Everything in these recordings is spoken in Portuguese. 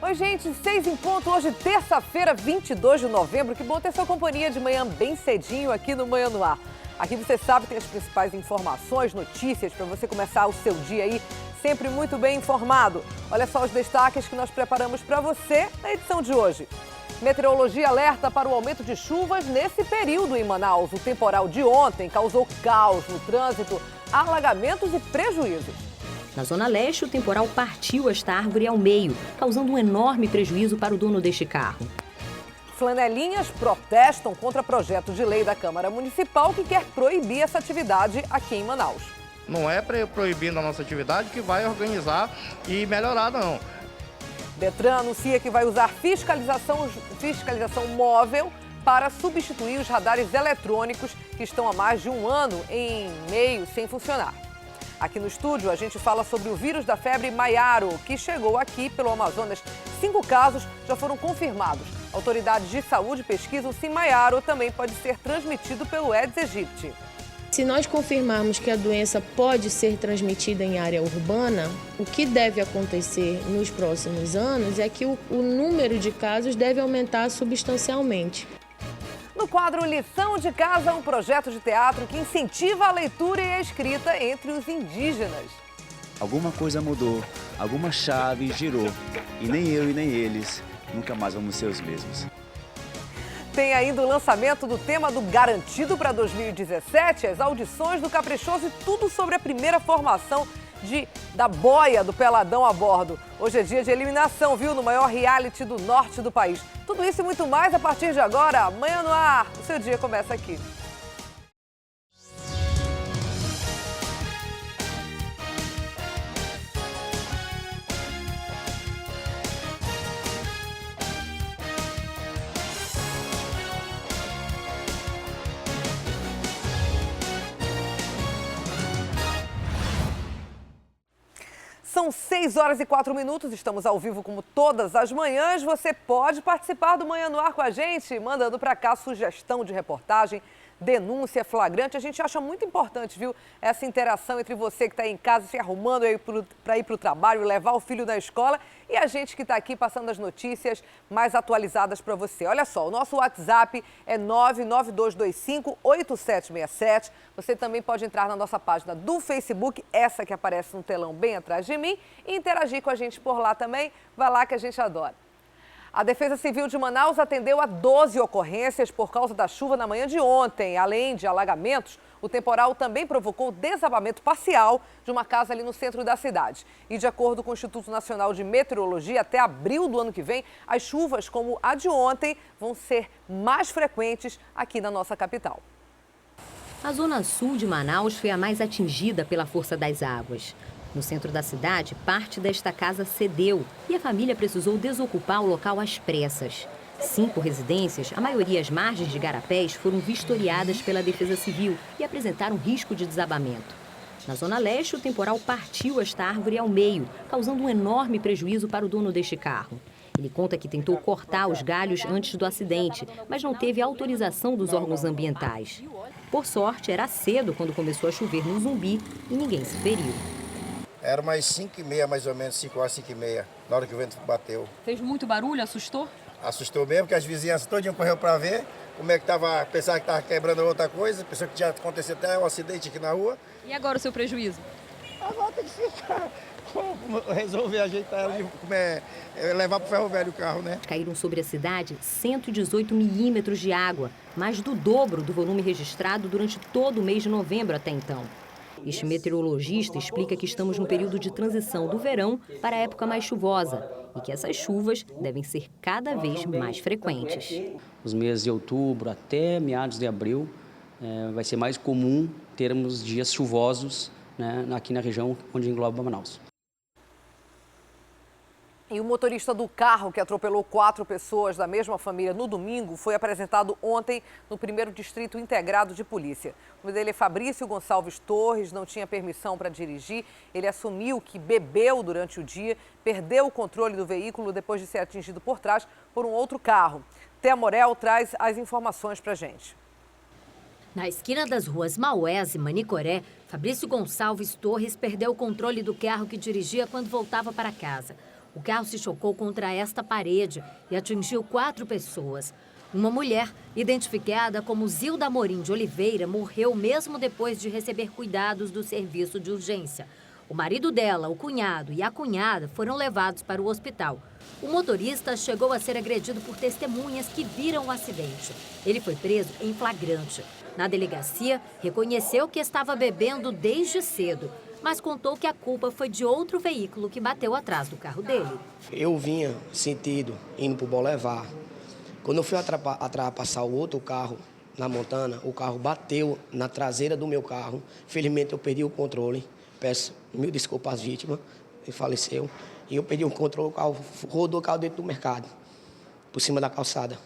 Oi, gente, 6 em ponto, hoje, terça-feira, 22 de novembro. Que bom ter sua companhia de manhã bem cedinho aqui no Manhã no Ar. Aqui você sabe, tem as principais informações, notícias, para você começar o seu dia aí sempre muito bem informado. Olha só os destaques que nós preparamos para você na edição de hoje. Meteorologia alerta para o aumento de chuvas nesse período em Manaus. O temporal de ontem causou caos no trânsito, alagamentos e prejuízos. Na Zona Leste, o temporal partiu esta árvore ao meio, causando um enorme prejuízo para o dono deste carro. Flanelinhas protestam contra projeto de lei da Câmara Municipal que quer proibir essa atividade aqui em Manaus. Não é proibindo a nossa atividade que vai organizar e melhorar, não. Detran anuncia que vai usar fiscalização móvel para substituir os radares eletrônicos que estão há mais de um ano e meio sem funcionar. Aqui no estúdio, a gente fala sobre o vírus da febre Maiaro, que chegou aqui pelo Amazonas. 5 casos já foram confirmados. Autoridades de saúde pesquisam se Maiaro também pode ser transmitido pelo Aedes aegypti. Se nós confirmarmos que a doença pode ser transmitida em área urbana, o que deve acontecer nos próximos anos é que o número de casos deve aumentar substancialmente. No quadro Lição de Casa, um projeto de teatro que incentiva a leitura e a escrita entre os indígenas. Alguma coisa mudou, alguma chave girou, e nem eu e nem eles nunca mais vamos ser os mesmos. Tem ainda o lançamento do tema do Garantido para 2017, as audições do Caprichoso e tudo sobre a primeira formação da boia do Peladão a bordo. Hoje é dia de eliminação, viu? No maior reality do norte do país. Tudo isso e muito mais a partir de agora. Manhã no Ar. O seu dia começa aqui. São 6 horas e 4 minutos, estamos ao vivo como todas as manhãs. Você pode participar do Manhã no Ar com a gente, mandando para cá sugestão de reportagem, denúncia flagrante. A gente acha muito importante, viu, essa interação entre você que está aí em casa se arrumando para ir para o trabalho, levar o filho na escola, e a gente que está aqui passando as notícias mais atualizadas para você. Olha só, o nosso WhatsApp é 992258767. Você também pode entrar na nossa página do Facebook, essa que aparece no telão bem atrás de mim, e interagir com a gente por lá também. Vai lá que a gente adora. A Defesa Civil de Manaus atendeu a 12 ocorrências por causa da chuva na manhã de ontem. Além de alagamentos, o temporal também provocou desabamento parcial de uma casa ali no centro da cidade. E de acordo com o Instituto Nacional de Meteorologia, até abril do ano que vem, as chuvas como a de ontem vão ser mais frequentes aqui na nossa capital. A zona sul de Manaus foi a mais atingida pela força das águas. No centro da cidade, parte desta casa cedeu e a família precisou desocupar o local às pressas. 5 residências, a maioria às margens de garapés, foram vistoriadas pela Defesa Civil e apresentaram risco de desabamento. Na Zona Leste, o temporal partiu esta árvore ao meio, causando um enorme prejuízo para o dono deste carro. Ele conta que tentou cortar os galhos antes do acidente, mas não teve autorização dos órgãos ambientais. Por sorte, era cedo quando começou a chover no Zumbi e ninguém se feriu. Era umas 5h30, mais ou menos, 5 horas, 5h30, na hora que o vento bateu. Fez muito barulho? Assustou? Assustou mesmo, porque as vizinhanças todinho correu para ver como é que estava, pensava que estava quebrando outra coisa, pensou que tinha acontecido até um acidente aqui na rua. E agora o seu prejuízo? Agora tem que ficar, resolver ajeitar ela, levar para o ferro velho o carro, né? Caíram sobre a cidade 118 milímetros de água, mais do dobro do volume registrado durante todo o mês de novembro até então. Este meteorologista explica que estamos num período de transição do verão para a época mais chuvosa e que essas chuvas devem ser cada vez mais frequentes. Os meses de outubro até meados de abril vai ser mais comum termos dias chuvosos, né, aqui na região onde engloba Manaus. E o motorista do carro que atropelou 4 pessoas da mesma família no domingo foi apresentado ontem no 1º Distrito Integrado de Polícia. O nome dele é Fabrício Gonçalves Torres, não tinha permissão para dirigir. Ele assumiu que bebeu durante o dia, perdeu o controle do veículo depois de ser atingido por trás por um outro carro. Thea Morel traz as informações para a gente. Na esquina das ruas Maués e Manicoré, Fabrício Gonçalves Torres perdeu o controle do carro que dirigia quando voltava para casa. O carro se chocou contra esta parede e atingiu 4 pessoas. Uma mulher, identificada como Zilda Amorim de Oliveira, morreu mesmo depois de receber cuidados do serviço de urgência. O marido dela, o cunhado e a cunhada foram levados para o hospital. O motorista chegou a ser agredido por testemunhas que viram o acidente. Ele foi preso em flagrante. Na delegacia, reconheceu que estava bebendo desde cedo, mas contou que a culpa foi de outro veículo que bateu atrás do carro dele. Eu vinha sentido indo para o Boulevard. Quando eu fui ultrapassar o outro carro na Montana, o carro bateu na traseira do meu carro. Felizmente eu perdi o controle. Peço mil desculpas às vítimas, ele faleceu. E eu perdi o controle, o carro rodou o carro dentro do mercado, por cima da calçada.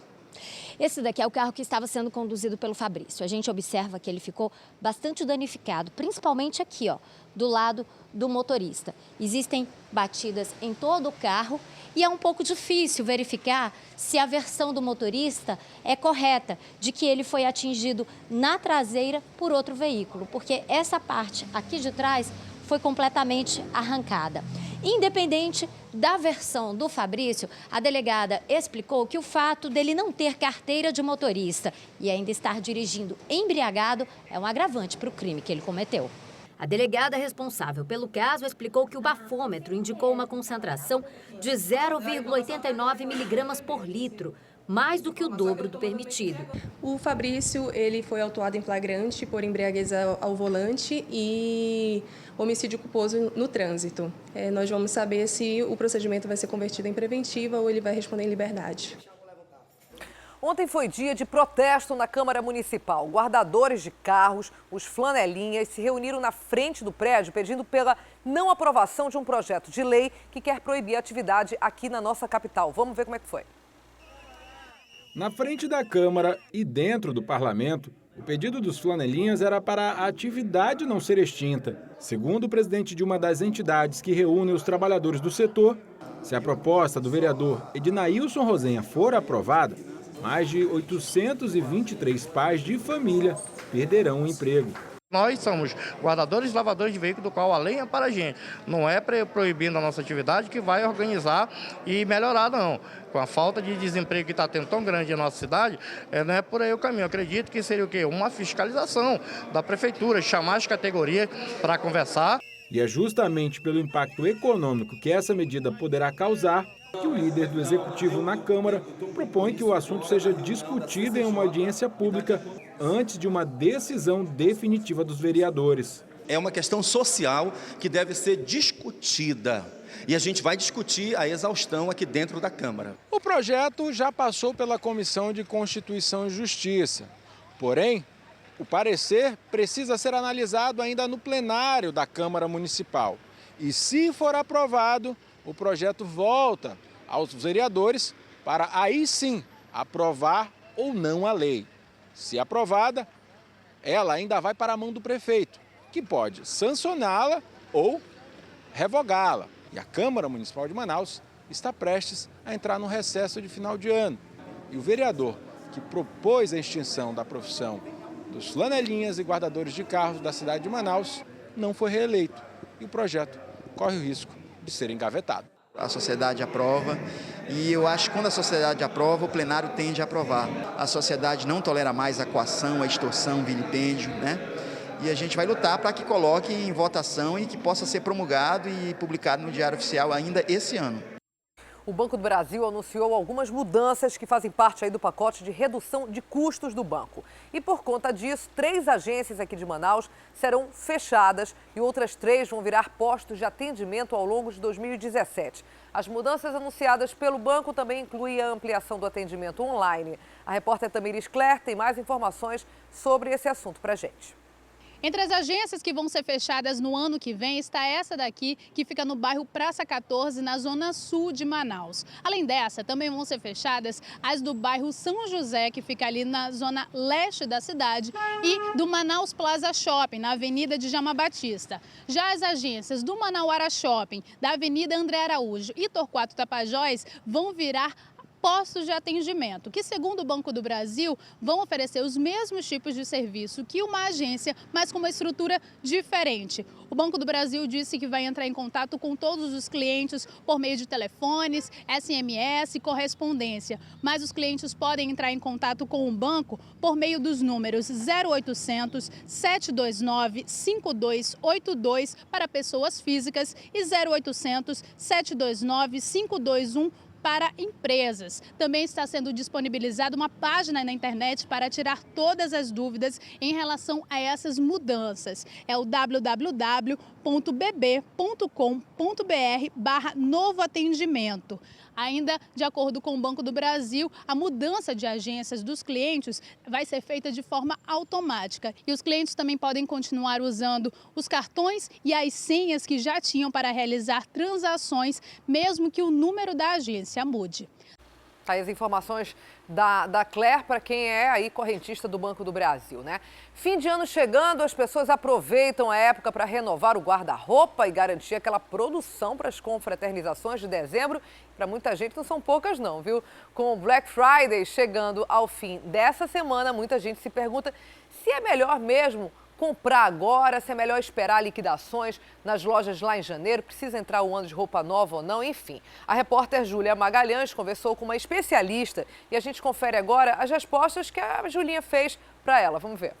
Esse daqui é o carro que estava sendo conduzido pelo Fabrício. A gente observa que ele ficou bastante danificado, principalmente aqui, ó, do lado do motorista. Existem batidas em todo o carro e é um pouco difícil verificar se a versão do motorista é correta, de que ele foi atingido na traseira por outro veículo, porque essa parte aqui de trás foi completamente arrancada. Independente da versão do Fabrício, a delegada explicou que o fato dele não ter carteira de motorista e ainda estar dirigindo embriagado é um agravante para o crime que ele cometeu. A delegada responsável pelo caso explicou que o bafômetro indicou uma concentração de 0,89 miligramas por litro, mais do que o dobro do permitido. O Fabrício, ele foi autuado em flagrante por embriaguez ao volante e homicídio culposo no trânsito. Nós vamos saber se o procedimento vai ser convertido em preventiva ou ele vai responder em liberdade. Ontem foi dia de protesto na Câmara Municipal. Guardadores de carros, os flanelinhas, se reuniram na frente do prédio pedindo pela não aprovação de um projeto de lei que quer proibir a atividade aqui na nossa capital. Vamos ver como é que foi. Na frente da Câmara e dentro do Parlamento, o pedido dos flanelinhas era para a atividade não ser extinta. Segundo o presidente de uma das entidades que reúne os trabalhadores do setor, se a proposta do vereador Ednailson Rosenha for aprovada, mais de 823 pais de família perderão o emprego. Nós somos guardadores e lavadores de veículos, do qual a lei é para a gente. Não é proibindo a nossa atividade que vai organizar e melhorar, não. Com a falta de desemprego que está tendo tão grande na nossa cidade, não é por aí o caminho. Eu acredito que seria o quê? Uma fiscalização da prefeitura, chamar as categorias para conversar. E é justamente pelo impacto econômico que essa medida poderá causar que o líder do Executivo na Câmara propõe que o assunto seja discutido em uma audiência pública antes de uma decisão definitiva dos vereadores. É uma questão social que deve ser discutida e a gente vai discutir a exaustão aqui dentro da Câmara. O projeto já passou pela Comissão de Constituição e Justiça, porém, o parecer precisa ser analisado ainda no plenário da Câmara Municipal. E se for aprovado, o projeto volta aos vereadores para aí sim aprovar ou não a lei. Se aprovada, ela ainda vai para a mão do prefeito, que pode sancioná-la ou revogá-la. E a Câmara Municipal de Manaus está prestes a entrar no recesso de final de ano. E o vereador que propôs a extinção da profissão dos flanelinhas e guardadores de carros da cidade de Manaus não foi reeleito. E o projeto corre o risco de ser engavetado. A sociedade aprova e eu acho que quando a sociedade aprova, o plenário tende a aprovar. A sociedade não tolera mais a coação, a extorsão, o vilipêndio, né? E a gente vai lutar para que coloque em votação e que possa ser promulgado e publicado no Diário Oficial ainda esse ano. O Banco do Brasil anunciou algumas mudanças que fazem parte aí do pacote de redução de custos do banco. E por conta disso, 3 agências aqui de Manaus serão fechadas e outras 3 vão virar postos de atendimento ao longo de 2017. As mudanças anunciadas pelo banco também incluem a ampliação do atendimento online. A repórter Tamiris Claire tem mais informações sobre esse assunto para a gente. Entre as agências que vão ser fechadas no ano que vem está essa daqui, que fica no bairro Praça 14, na zona sul de Manaus. Além dessa, também vão ser fechadas as do bairro São José, que fica ali na zona leste da cidade, e do Manaus Plaza Shopping, na Avenida Djalma Batista. Já as agências do Manauara Shopping, da Avenida André Araújo e Torquato Tapajós vão virar postos de atendimento, que, segundo o Banco do Brasil, vão oferecer os mesmos tipos de serviço que uma agência, mas com uma estrutura diferente. O Banco do Brasil disse que vai entrar em contato com todos os clientes por meio de telefones, SMS e correspondência. Mas os clientes podem entrar em contato com o banco por meio dos números 0800 729 5282 para pessoas físicas e 0800 729 521 para empresas. Também está sendo disponibilizada uma página na internet para tirar todas as dúvidas em relação a essas mudanças. É o www.bb.com.br/novo atendimento. Ainda de acordo com o Banco do Brasil, a mudança de agências dos clientes vai ser feita de forma automática. E os clientes também podem continuar usando os cartões e as senhas que já tinham para realizar transações, mesmo que o número da agência mude. As informações da Claire para quem é aí correntista do Banco do Brasil, né? Fim de ano chegando, as pessoas aproveitam a época para renovar o guarda-roupa e garantir aquela produção para as confraternizações de dezembro. Para muita gente não são poucas não, viu? Com o Black Friday chegando ao fim dessa semana, muita gente se pergunta se é melhor mesmo comprar agora, se é melhor esperar liquidações nas lojas lá em janeiro, precisa entrar o ano de roupa nova ou não, enfim. A repórter Júlia Magalhães conversou com uma especialista e a gente confere agora as respostas que a Julinha fez para ela. Vamos ver.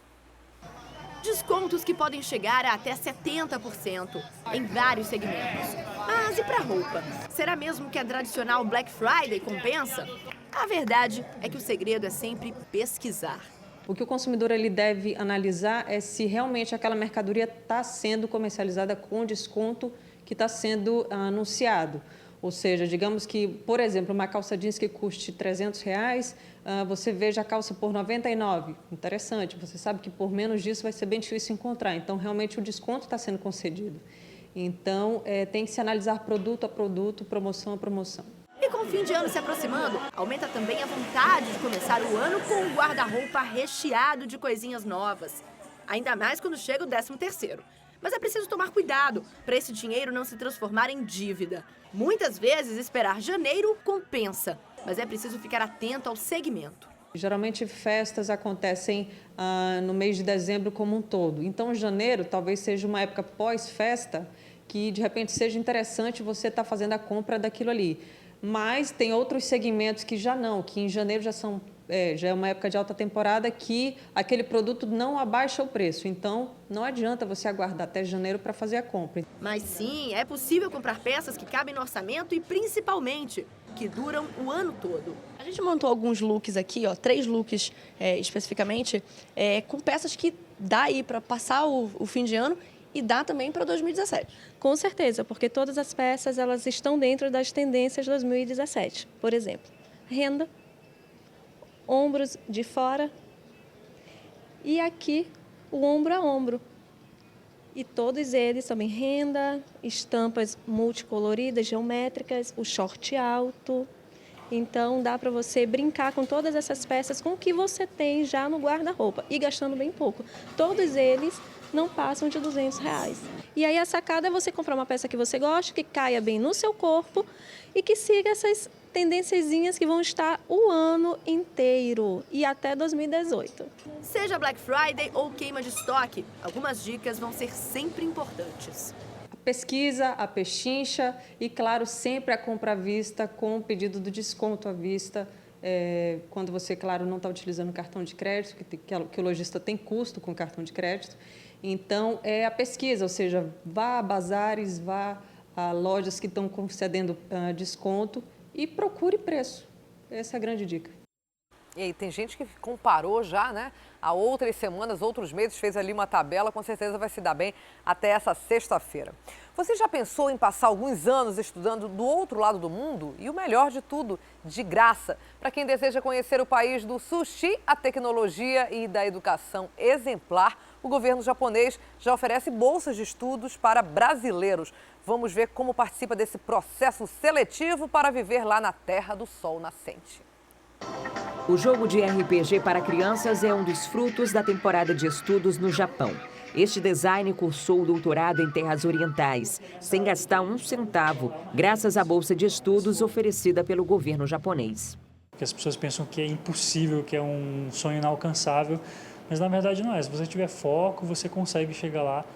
Descontos que podem chegar a até 70% em vários segmentos. Mas e para roupa? Será mesmo que a tradicional Black Friday compensa? A verdade é que o segredo é sempre pesquisar. O que o consumidor ele deve analisar é se realmente aquela mercadoria está sendo comercializada com o desconto que está sendo anunciado. Ou seja, digamos que, por exemplo, uma calça jeans que custe R$300, você veja a calça por R$99. Interessante, você sabe que por menos disso vai ser bem difícil encontrar. Então, realmente, o desconto está sendo concedido. Então, tem que se analisar produto a produto, promoção a promoção. E com o fim de ano se aproximando, aumenta também a vontade de começar o ano com um guarda-roupa recheado de coisinhas novas. Ainda mais quando chega o 13º. Mas é preciso tomar cuidado para esse dinheiro não se transformar em dívida. Muitas vezes esperar janeiro compensa, mas é preciso ficar atento ao segmento. Geralmente festas acontecem no mês de dezembro como um todo. Então janeiro talvez seja uma época pós-festa que de repente seja interessante você estar fazendo a compra daquilo ali. Mas tem outros segmentos que já não, que em janeiro já é uma época de alta temporada que aquele produto não abaixa o preço. Então, não adianta você aguardar até janeiro para fazer a compra. Mas sim, é possível comprar peças que cabem no orçamento e, principalmente, que duram o ano todo. A gente montou alguns looks aqui, 3 looks especificamente, com peças que dá aí para passar o fim de ano e dá também para 2017. Com certeza, porque todas as peças elas estão dentro das tendências de 2017. Por exemplo, renda, ombros de fora e aqui o ombro a ombro. E todos eles também renda, estampas multicoloridas, geométricas, o short alto. Então dá para você brincar com todas essas peças com o que você tem já no guarda-roupa e gastando bem pouco. Todos eles não passam de R$200. E aí a sacada é você comprar uma peça que você gosta, que caia bem no seu corpo e que siga essas tendênciazinhas que vão estar o ano inteiro e até 2018. Seja Black Friday ou queima de estoque, algumas dicas vão ser sempre importantes. A pesquisa, a pechincha e, claro, sempre a compra à vista com o pedido do desconto à vista. Quando você, claro, não está utilizando cartão de crédito, que o lojista tem custo com cartão de crédito. Então, é a pesquisa, ou seja, vá a bazares, vá a lojas que estão concedendo desconto e procure preço. Essa é a grande dica. E aí, tem gente que comparou já, né? Há outras semanas, outros meses, fez ali uma tabela, com certeza vai se dar bem até essa sexta-feira. Você já pensou em passar alguns anos estudando do outro lado do mundo? E o melhor de tudo, de graça. Para quem deseja conhecer o país do sushi, a tecnologia e da educação exemplar, o governo japonês já oferece bolsas de estudos para brasileiros. Vamos ver como participa desse processo seletivo para viver lá na Terra do Sol Nascente. O jogo de RPG para crianças é um dos frutos da temporada de estudos no Japão. Este design cursou o doutorado em terras orientais, sem gastar um centavo, graças à bolsa de estudos oferecida pelo governo japonês. porque as pessoas pensam que é impossível, que é um sonho inalcançável, mas na verdade não é. Se você tiver foco, você consegue chegar lá.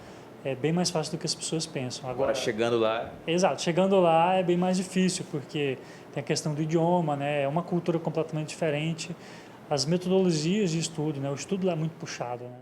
É bem mais fácil do que as pessoas pensam. Agora chegando lá... Exato, chegando lá é bem mais difícil, porque tem a questão do idioma, né? É uma cultura completamente diferente. As metodologias de estudo, né? O estudo lá é muito puxado, né?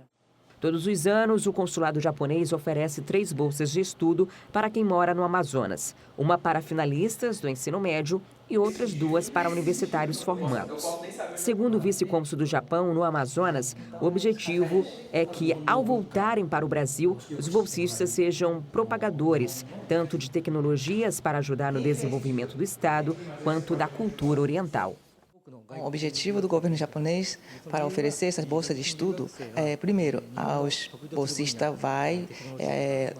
Todos os anos, o consulado japonês oferece 3 bolsas de estudo para quem mora no Amazonas. Uma para finalistas do ensino médio e outras 2 para universitários formandos. Segundo o vice-cônsul do Japão no Amazonas, o objetivo é que, ao voltarem para o Brasil, os bolsistas sejam propagadores, tanto de tecnologias para ajudar no desenvolvimento do Estado, quanto da cultura oriental. O objetivo do governo japonês para oferecer essas bolsas de estudo é, primeiro, os bolsistas vão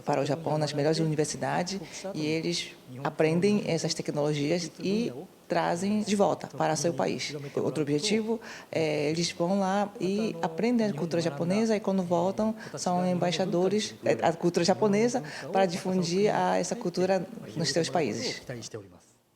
para o Japão nas melhores universidades e eles aprendem essas tecnologias e trazem de volta para seu país. Outro objetivo é eles vão lá e aprendem a cultura japonesa e quando voltam são embaixadores da cultura japonesa para difundir essa cultura nos seus países.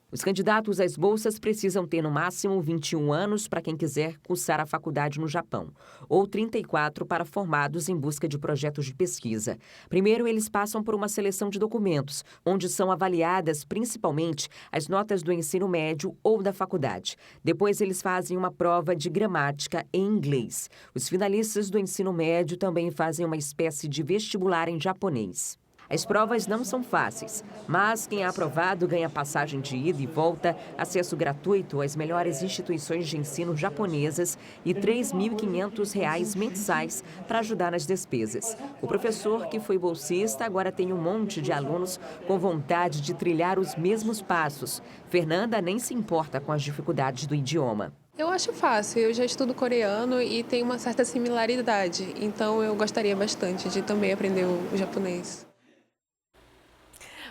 Os candidatos às bolsas precisam ter no máximo 21 anos para quem quiser cursar a faculdade no Japão, ou 34 para formados em busca de projetos de pesquisa. Primeiro, eles passam por uma seleção de documentos, onde são avaliadas principalmente as notas do ensino médio ou da faculdade. Depois, eles fazem uma prova de gramática em inglês. Os finalistas do ensino médio também fazem uma espécie de vestibular em japonês. As provas não são fáceis, mas quem é aprovado ganha passagem de ida e volta, acesso gratuito às melhores instituições de ensino japonesas e R$ 3.500 mensais para ajudar nas despesas. O professor, que foi bolsista, agora tem um monte de alunos com vontade de trilhar os mesmos passos. Fernanda nem se importa com as dificuldades do idioma. Eu acho fácil, eu já estudo coreano e tem uma certa similaridade, então eu gostaria bastante de também aprender o japonês.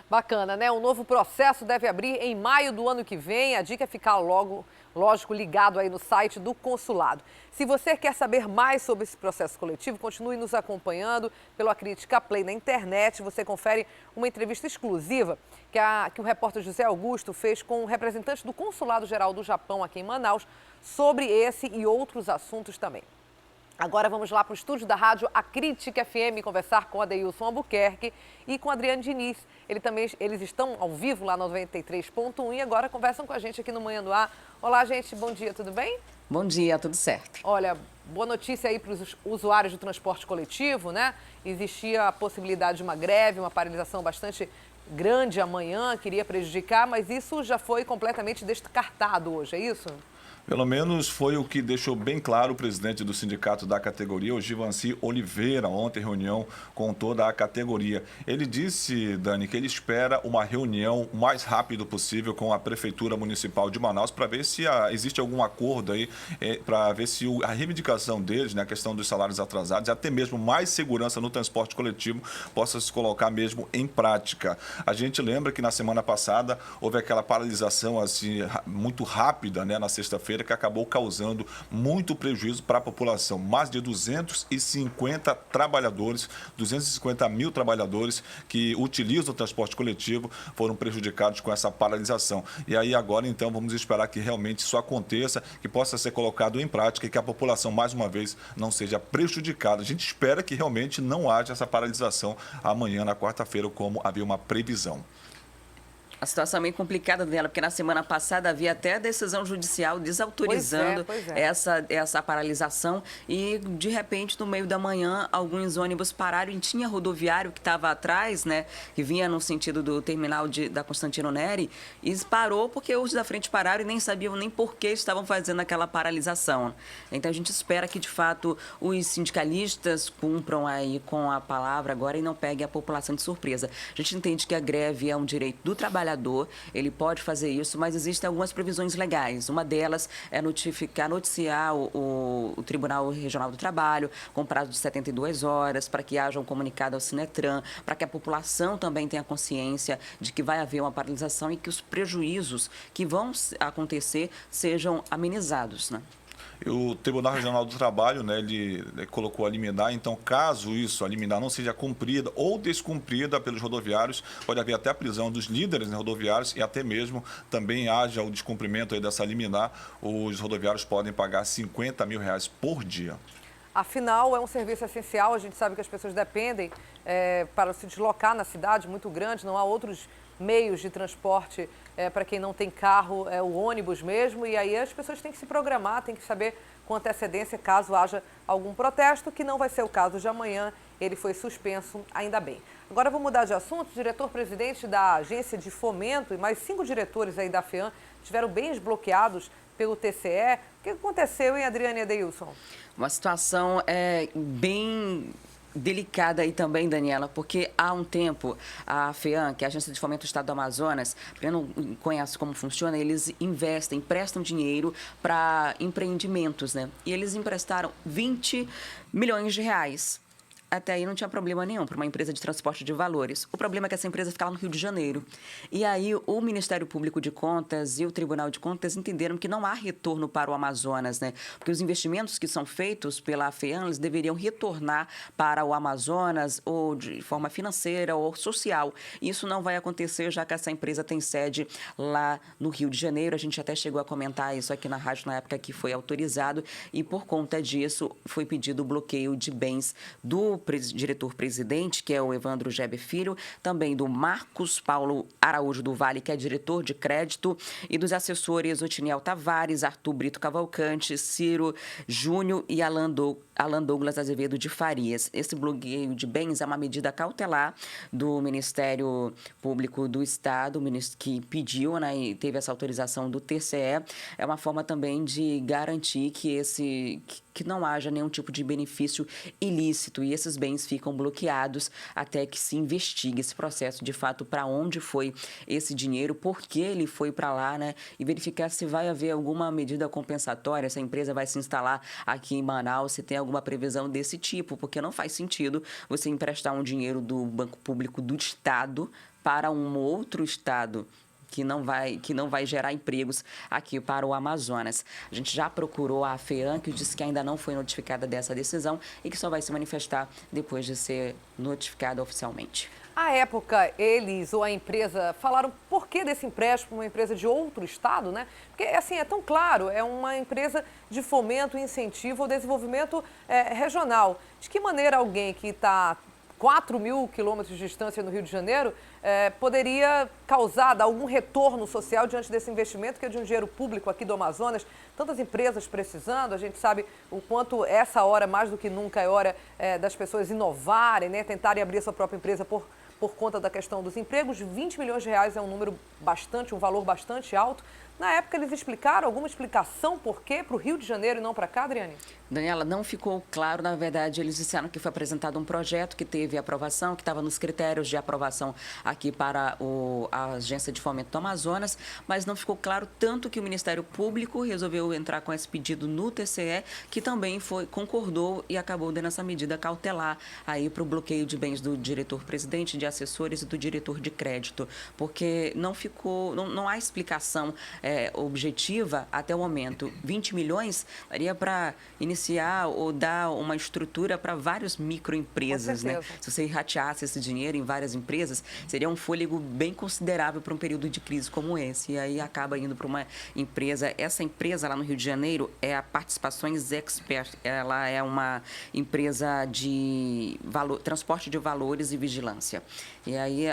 Bacana, né? Um novo processo deve abrir em maio do ano que vem. A dica é ficar logo, lógico, ligado aí no site do consulado. Se você quer saber mais sobre esse processo coletivo, continue nos acompanhando pelo Acrítica Play na internet. Você confere uma entrevista exclusiva que o repórter José Augusto fez com o representante do Consulado Geral do Japão aqui em Manaus sobre esse e outros assuntos também. Agora vamos lá para o estúdio da rádio Acrítica FM conversar com Adeilson Albuquerque e com Adriane Diniz. Eles estão ao vivo lá no 93.1 e agora conversam com a gente aqui no Manhã do Ar. Olá, gente, bom dia, tudo bem? Bom dia, tudo certo. Olha, boa notícia aí para os usuários do transporte coletivo, né? Existia a possibilidade de uma greve, uma paralisação bastante grande amanhã, que iria prejudicar, mas isso já foi completamente descartado hoje, é isso? Pelo menos foi o que deixou bem claro o presidente do sindicato da categoria, o Givanci Oliveira, ontem reunião com toda a categoria. Ele disse, Dani, que ele espera uma reunião o mais rápido possível com a Prefeitura Municipal de Manaus para ver se existe algum acordo aí, para ver se a reivindicação deles, né, a questão dos salários atrasados e até mesmo mais segurança no transporte coletivo possa se colocar mesmo em prática. A gente lembra que na semana passada houve aquela paralisação assim, muito rápida, né, na sexta-feira, que acabou causando muito prejuízo para a população. Mais de 250 trabalhadores, 250 mil trabalhadores que utilizam o transporte coletivo foram prejudicados com essa paralisação. E aí agora, então, vamos esperar que realmente isso aconteça, que possa ser colocado em prática e que a população, mais uma vez, não seja prejudicada. A gente espera que realmente não haja essa paralisação amanhã, na quarta-feira, como havia uma previsão. A situação é meio complicada dela, porque na semana passada havia até a decisão judicial desautorizando essa paralisação e, de repente, no meio da manhã, alguns ônibus pararam e tinha rodoviário que estava atrás, né, que vinha no sentido do terminal da Constantino Neri, e parou porque os da frente pararam e nem sabiam nem por que estavam fazendo aquela paralisação. Então, a gente espera que, de fato, os sindicalistas cumpram aí com a palavra agora e não peguem a população de surpresa. A gente entende que a greve é um direito do trabalhador, ele pode fazer isso, mas existem algumas previsões legais. Uma delas é noticiar o Tribunal Regional do Trabalho com prazo de 72 horas, para que haja um comunicado ao Sinetran, para que a população também tenha consciência de que vai haver uma paralisação e que os prejuízos que vão acontecer sejam amenizados, né? E o Tribunal Regional do Trabalho, né, ele colocou a liminar, então caso a liminar não seja cumprida ou descumprida pelos rodoviários, pode haver até a prisão dos líderes, né, rodoviários e até mesmo também haja o descumprimento aí dessa liminar, os rodoviários podem pagar R$50 mil por dia. Afinal, é um serviço essencial, a gente sabe que as pessoas dependem para se deslocar na cidade, muito grande, não há outros meios de transporte para quem não tem carro, é o ônibus mesmo, e aí as pessoas têm que se programar, têm que saber com antecedência caso haja algum protesto, que não vai ser o caso de amanhã, ele foi suspenso, ainda bem. Agora vou mudar de assunto, o diretor-presidente da Agência de Fomento e mais 5 diretores aí da FEAM tiveram bens bloqueados pelo TCE. O que aconteceu, hein, Adriane e Adeilson? Uma situação bem delicada aí também, Daniela, porque há um tempo a FEAM, que é a Agência de Fomento do Estado do Amazonas, para quem não conhece como funciona, eles emprestam dinheiro para empreendimentos, né? E eles emprestaram R$20 milhões. Até aí não tinha problema nenhum para uma empresa de transporte de valores. O problema é que essa empresa fica lá no Rio de Janeiro. E aí o Ministério Público de Contas e o Tribunal de Contas entenderam que não há retorno para o Amazonas, né? Porque os investimentos que são feitos pela FEAM, eles deveriam retornar para o Amazonas ou de forma financeira ou social. Isso não vai acontecer, já que essa empresa tem sede lá no Rio de Janeiro. A gente até chegou a comentar isso aqui na rádio na época que foi autorizado e por conta disso foi pedido o bloqueio de bens do diretor-presidente, que é o Evandro Gebe Filho, também do Marcos Paulo Araújo do Vale, que é diretor de crédito, e dos assessores Otiniel Tavares, Arthur Brito Cavalcante, Ciro Júnior e Alan Douglas Azevedo de Farias. Esse bloqueio de bens é uma medida cautelar do Ministério Público do Estado, que pediu, né, e teve essa autorização do TCE. É uma forma também de garantir que não haja nenhum tipo de benefício ilícito e esses bens ficam bloqueados até que se investigue esse processo de fato para onde foi esse dinheiro, por que ele foi para lá, né? E verificar se vai haver alguma medida compensatória, se a empresa vai se instalar aqui em Manaus, se tem alguma previsão desse tipo, porque não faz sentido você emprestar um dinheiro do Banco Público do Estado para um outro estado que não vai gerar empregos aqui para o Amazonas. A gente já procurou a FEAM, que disse que ainda não foi notificada dessa decisão e que só vai se manifestar depois de ser notificada oficialmente. À época, eles ou a empresa falaram por que desse empréstimo, uma empresa de outro estado, né? Porque, assim, é tão claro, é uma empresa de fomento, incentivo ao desenvolvimento regional. De que maneira alguém que está 4.000 quilômetros de distância no Rio de Janeiro poderia dar algum retorno social diante desse investimento, que é de um dinheiro público aqui do Amazonas, tantas empresas precisando, a gente sabe o quanto essa hora, mais do que nunca, é hora das pessoas inovarem, né, tentarem abrir a sua própria empresa por conta da questão dos empregos. R$20 milhões é um valor bastante alto. Na época, eles explicaram alguma explicação por quê para o Rio de Janeiro e não para cá, Adriane? Daniela, não ficou claro. Na verdade, eles disseram que foi apresentado um projeto que teve aprovação, que estava nos critérios de aprovação aqui para a Agência de Fomento do Amazonas, mas não ficou claro tanto que o Ministério Público resolveu entrar com esse pedido no TCE, que também concordou e acabou dando essa medida cautelar aí para o bloqueio de bens do diretor-presidente, de assessores e do diretor de crédito, porque não há explicação objetiva até o momento. 20 milhões daria para iniciar ou dar uma estrutura para várias microempresas, né? Se você rateasse esse dinheiro em várias empresas, seria um fôlego bem considerável para um período de crise como esse. E aí acaba indo para uma empresa. Essa empresa lá no Rio de Janeiro é a Participações Expert. Ela é uma empresa de transporte de valores e vigilância. E aí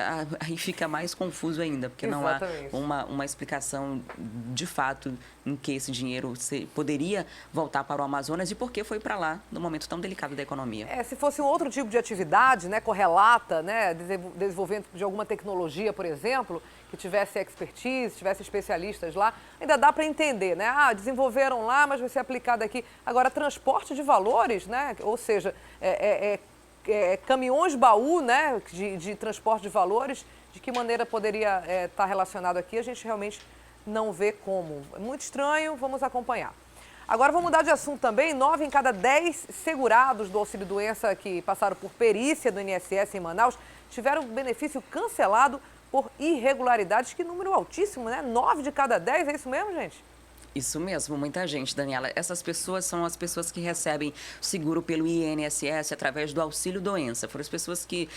fica mais confuso ainda, porque não há uma explicação de fato em que esse dinheiro poderia voltar para o Amazonas e por que foi para lá no momento tão delicado da economia. Se fosse um outro tipo de atividade, né, correlata, né, desenvolvimento de alguma tecnologia, por exemplo, que tivesse expertise, tivesse especialistas lá, ainda dá para entender, né? Desenvolveram lá, mas vai ser aplicado aqui. Agora, transporte de valores, né? Ou seja, caminhões baú, né, de transporte de valores, de que maneira poderia estar relacionado aqui, a gente realmente não vê como. É muito estranho, vamos acompanhar. Agora vamos mudar de assunto também. 9 em cada 10 segurados do auxílio-doença que passaram por perícia do INSS em Manaus tiveram benefício cancelado por irregularidades. Que número altíssimo, né? 9 de cada 10, é isso mesmo, gente? Isso mesmo, muita gente, Daniela. Essas pessoas são as pessoas que recebem seguro pelo INSS através do auxílio-doença. Foram as pessoas que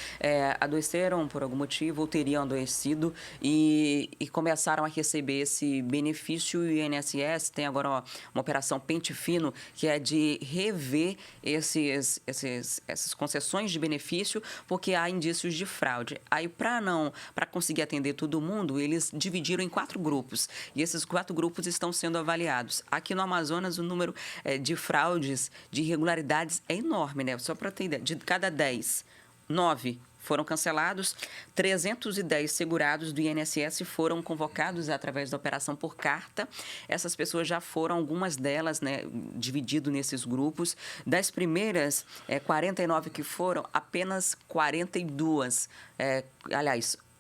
adoeceram por algum motivo ou teriam adoecido e começaram a receber esse benefício. O INSS tem agora uma operação Pente Fino, que é de rever essas concessões de benefício, porque há indícios de fraude. Aí, para conseguir atender todo mundo, eles dividiram em 4 grupos. E esses 4 grupos estão sendo avaliados. Aqui no Amazonas, o número de fraudes, de irregularidades é enorme, né? Só para ter ideia, de cada 10, 9 foram cancelados, 310 segurados do INSS foram convocados através da operação por carta. Essas pessoas já foram, algumas delas, né, dividido nesses grupos. Das primeiras 49 que foram, apenas 42,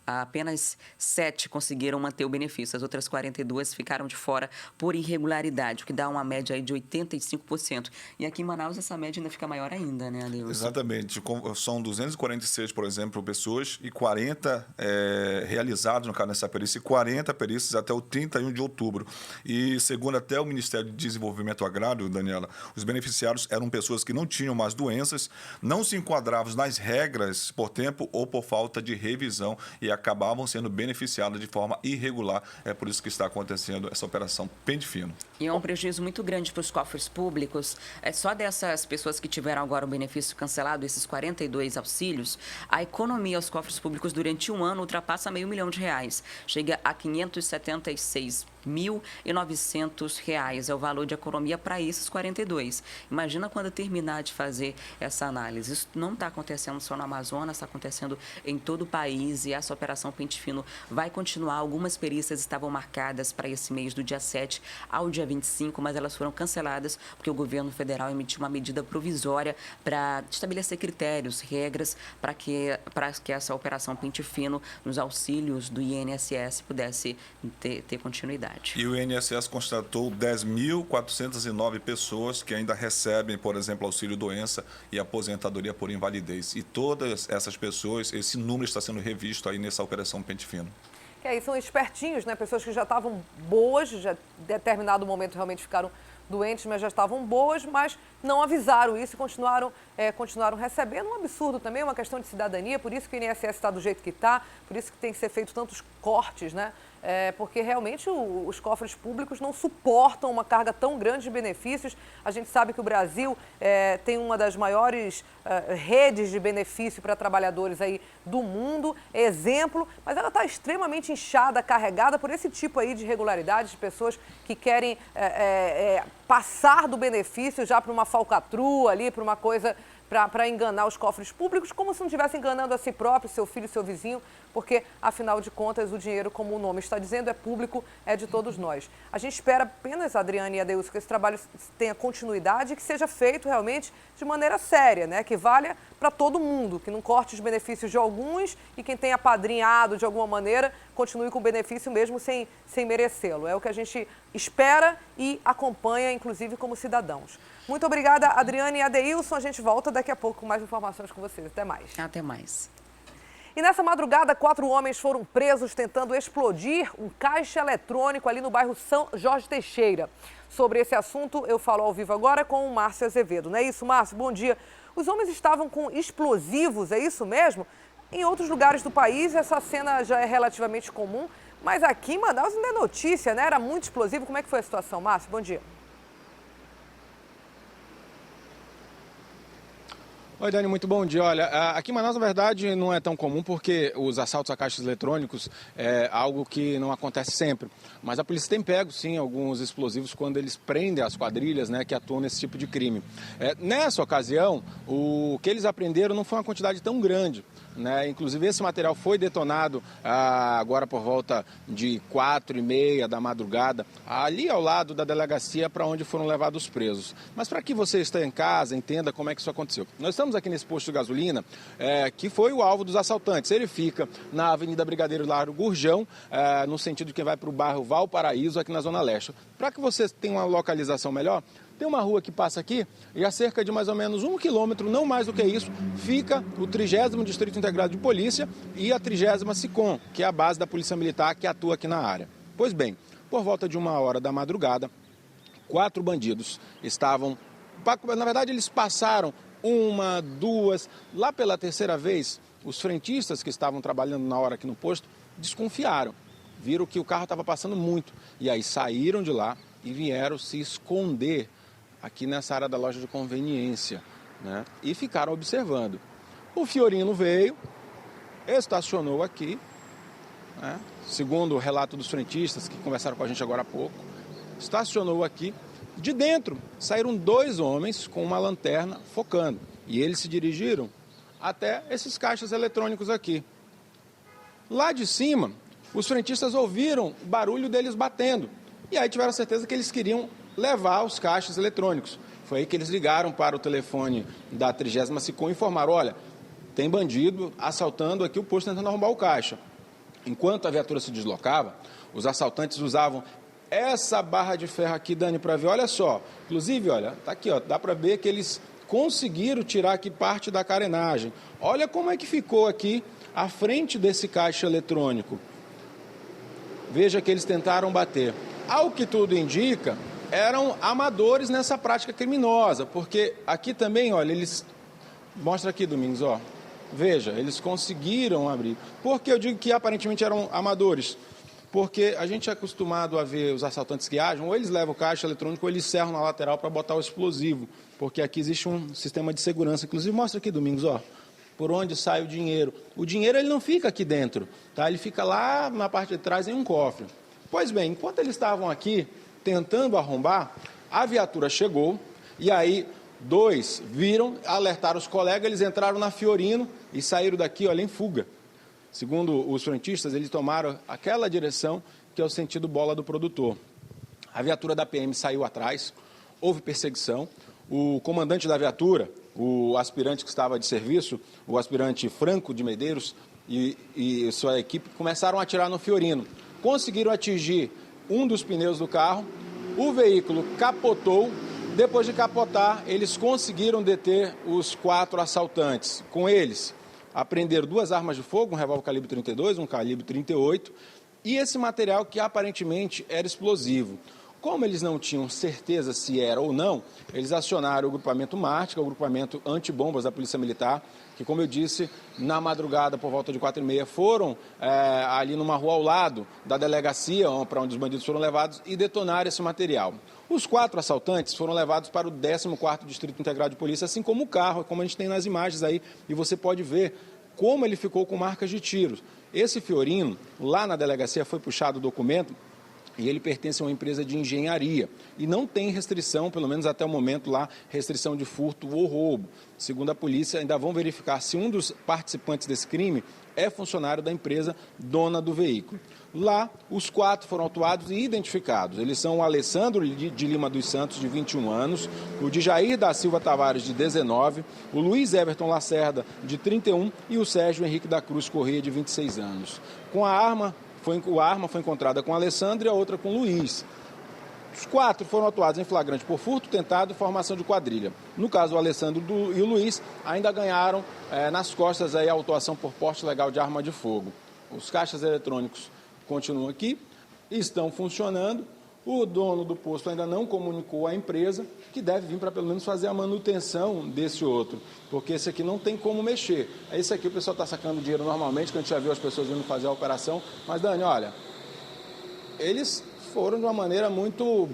apenas 7 conseguiram manter o benefício. As outras 42 ficaram de fora por irregularidade, o que dá uma média aí de 85%. E aqui em Manaus essa média ainda fica maior ainda, né, Adeilson? Exatamente. São 246, por exemplo, pessoas e 40 realizados, no caso dessa perícia, e 40 perícias até o 31 de outubro. E segundo até o Ministério de Desenvolvimento Agrário, Daniela, os beneficiários eram pessoas que não tinham mais doenças, não se enquadravam nas regras por tempo ou por falta de revisão e acabavam sendo beneficiados de forma irregular. É por isso que está acontecendo essa operação Pente Fino. E é um prejuízo muito grande para os cofres públicos. Só dessas pessoas que tiveram agora o benefício cancelado, esses 42 auxílios, a economia aos cofres públicos durante um ano ultrapassa R$500 milhões. Chega a R$576.900 é o valor de economia para esses 42. Imagina quando terminar de fazer essa análise. Isso não está acontecendo só no Amazonas, está acontecendo em todo o país e essa operação Pente Fino vai continuar. Algumas perícias estavam marcadas para esse mês, do dia 7 ao dia 25, mas elas foram canceladas porque o governo federal emitiu uma medida provisória para estabelecer critérios, regras para que essa operação Pente Fino nos auxílios do INSS pudesse ter continuidade. E o INSS constatou 10.409 pessoas que ainda recebem, por exemplo, auxílio-doença e aposentadoria por invalidez. E todas essas pessoas, esse número está sendo revisto aí nessa operação Pente Fino. Que aí são espertinhos, né? Pessoas que já estavam boas, já em determinado momento realmente ficaram doentes, mas já estavam boas, mas não avisaram isso e continuaram recebendo. Um absurdo também, uma questão de cidadania, por isso que o INSS está do jeito que está, por isso que tem que ser feito tantos cortes, né? Porque realmente os cofres públicos não suportam uma carga tão grande de benefícios. A gente sabe que o Brasil tem uma das maiores redes de benefício para trabalhadores aí do mundo, exemplo, mas ela está extremamente inchada, carregada por esse tipo aí de irregularidades, de pessoas que querem passar do benefício já para uma falcatrua ali, para uma coisa para enganar os cofres públicos, como se não estivesse enganando a si próprio, seu filho, seu vizinho, porque, afinal de contas, o dinheiro, como o nome está dizendo, é público, é de todos nós. A gente espera apenas, Adriane e Adeilson, que esse trabalho tenha continuidade e que seja feito realmente de maneira séria, né? Que valha para todo mundo, que não corte os benefícios de alguns e quem tenha apadrinhado de alguma maneira continue com o benefício mesmo sem merecê-lo. É o que a gente espera e acompanha, inclusive, como cidadãos. Muito obrigada, Adriane e Adeilson. A gente volta daqui a pouco com mais informações com vocês. Até mais. Até mais. E nessa madrugada, 4 homens foram presos tentando explodir um caixa eletrônico ali no bairro São Jorge Teixeira. Sobre esse assunto, eu falo ao vivo agora com o Márcio Azevedo. Não é isso, Márcio? Bom dia. Os homens estavam com explosivos, é isso mesmo? Em outros lugares do país, essa cena já é relativamente comum, mas aqui em Manaus ainda é notícia, né? Era muito explosivo. Como é que foi a situação, Márcio? Bom dia. Oi, Dani, muito bom dia. Olha, aqui em Manaus, na verdade, não é tão comum porque os assaltos a caixas eletrônicos é algo que não acontece sempre. Mas a polícia tem pego, sim, alguns explosivos quando eles prendem as quadrilhas, né, que atuam nesse tipo de crime. Nessa ocasião, o que eles apreenderam não foi uma quantidade tão grande, né? Inclusive, esse material foi detonado agora por volta de 4h30 da madrugada, ali ao lado da delegacia para onde foram levados os presos. Mas para que você esteja em casa, entenda como é que isso aconteceu. Nós estamos aqui nesse posto de gasolina, que foi o alvo dos assaltantes. Ele fica na Avenida Brigadeiro Largo Gurjão, no sentido de quem vai para o bairro Valparaíso, aqui na Zona Leste. Para que você tenha uma localização melhor, tem uma rua que passa aqui e a cerca de mais ou menos 1 quilômetro, não mais do que isso, fica o 30º Distrito Integrado de Polícia e a 30ª SICOM, que é a base da Polícia Militar que atua aqui na área. Pois bem, por volta de 1h da madrugada, 4 bandidos estavam... Na verdade, eles passaram 1, 2... Lá pela 3ª vez, os frentistas que estavam trabalhando na hora aqui no posto desconfiaram. Viram que o carro estava passando muito. E aí saíram de lá e vieram se esconder aqui nessa área da loja de conveniência, né? E ficaram observando. O Fiorino veio, estacionou aqui, né? Segundo o relato dos frentistas que conversaram com a gente agora há pouco, estacionou aqui. De dentro saíram 2 homens com uma lanterna focando e eles se dirigiram até esses caixas eletrônicos aqui. Lá de cima, os frentistas ouviram o barulho deles batendo e aí tiveram certeza que eles queriam levar os caixas eletrônicos. Foi aí que eles ligaram para o telefone da 30ª SICOM e informaram: olha, tem bandido assaltando aqui o posto tentando arrombar o caixa. Enquanto a viatura se deslocava, os assaltantes usavam essa barra de ferro aqui, Dani, para ver. Olha só, inclusive, olha, tá aqui, ó, dá para ver que eles conseguiram tirar aqui parte da carenagem. Olha como é que ficou aqui à frente desse caixa eletrônico. Veja que eles tentaram bater. Ao que tudo indica, eram amadores nessa prática criminosa, porque aqui também, olha, eles... Mostra aqui, Domingos, ó. Veja, eles conseguiram abrir. Por que eu digo que aparentemente eram amadores? Porque a gente é acostumado a ver os assaltantes que agem, ou eles levam o caixa eletrônico ou eles serram na lateral para botar o explosivo, porque aqui existe um sistema de segurança. Inclusive, mostra aqui, Domingos, ó, por onde sai o dinheiro. O dinheiro ele não fica aqui dentro, tá? Ele fica lá na parte de trás em um cofre. Pois bem, enquanto eles estavam aqui tentando arrombar, a viatura chegou e aí 2 viram, alertaram os colegas, eles entraram na Fiorino e saíram daqui, olha, em fuga. Segundo os frentistas, eles tomaram aquela direção que é o sentido bola do produtor. A viatura da PM saiu atrás, houve perseguição. O comandante da viatura, o aspirante que estava de serviço, o aspirante Franco de Medeiros e sua equipe começaram a atirar no Fiorino. Conseguiram atingir um dos pneus do carro, o veículo capotou. Depois de capotar, eles conseguiram deter os 4 assaltantes. Com eles, apreenderam 2 armas de fogo, um revólver calibre 32, um calibre 38, e esse material que aparentemente era explosivo. Como eles não tinham certeza se era ou não, eles acionaram o grupamento MART, que é o grupamento antibombas da Polícia Militar, que, como eu disse, na madrugada, por volta de 4h30, foram ali numa rua ao lado da delegacia, para onde os bandidos foram levados, e detonaram esse material. Os 4 assaltantes foram levados para o 14º Distrito Integrado de Polícia, assim como o carro, como a gente tem nas imagens aí, e você pode ver como ele ficou com marcas de tiros. Esse Fiorino, lá na delegacia, foi puxado o documento, e ele pertence a uma empresa de engenharia. E não tem restrição, pelo menos até o momento lá, restrição de furto ou roubo. Segundo a polícia, ainda vão verificar se um dos participantes desse crime é funcionário da empresa dona do veículo. Lá, os 4 foram autuados e identificados. Eles são o Alessandro de Lima dos Santos, de 21 anos, o de Jair da Silva Tavares, de 19, o Luiz Everton Lacerda, de 31, e o Sérgio Henrique da Cruz Corrêa, de 26 anos. A arma foi encontrada com o Alessandro e a outra com o Luiz. Os 4 foram autuados em flagrante por furto, tentado e formação de quadrilha. No caso, o Alessandro e o Luiz ainda ganharam nas costas aí a autuação por porte legal de arma de fogo. Os caixas eletrônicos continuam aqui, estão funcionando. O dono do posto ainda não comunicou à empresa que deve vir para pelo menos fazer a manutenção desse outro, porque esse aqui não tem como mexer. Esse aqui o pessoal está sacando dinheiro normalmente, que a gente já viu as pessoas vindo fazer a operação. Mas, Dani, olha, eles foram de uma maneira muito,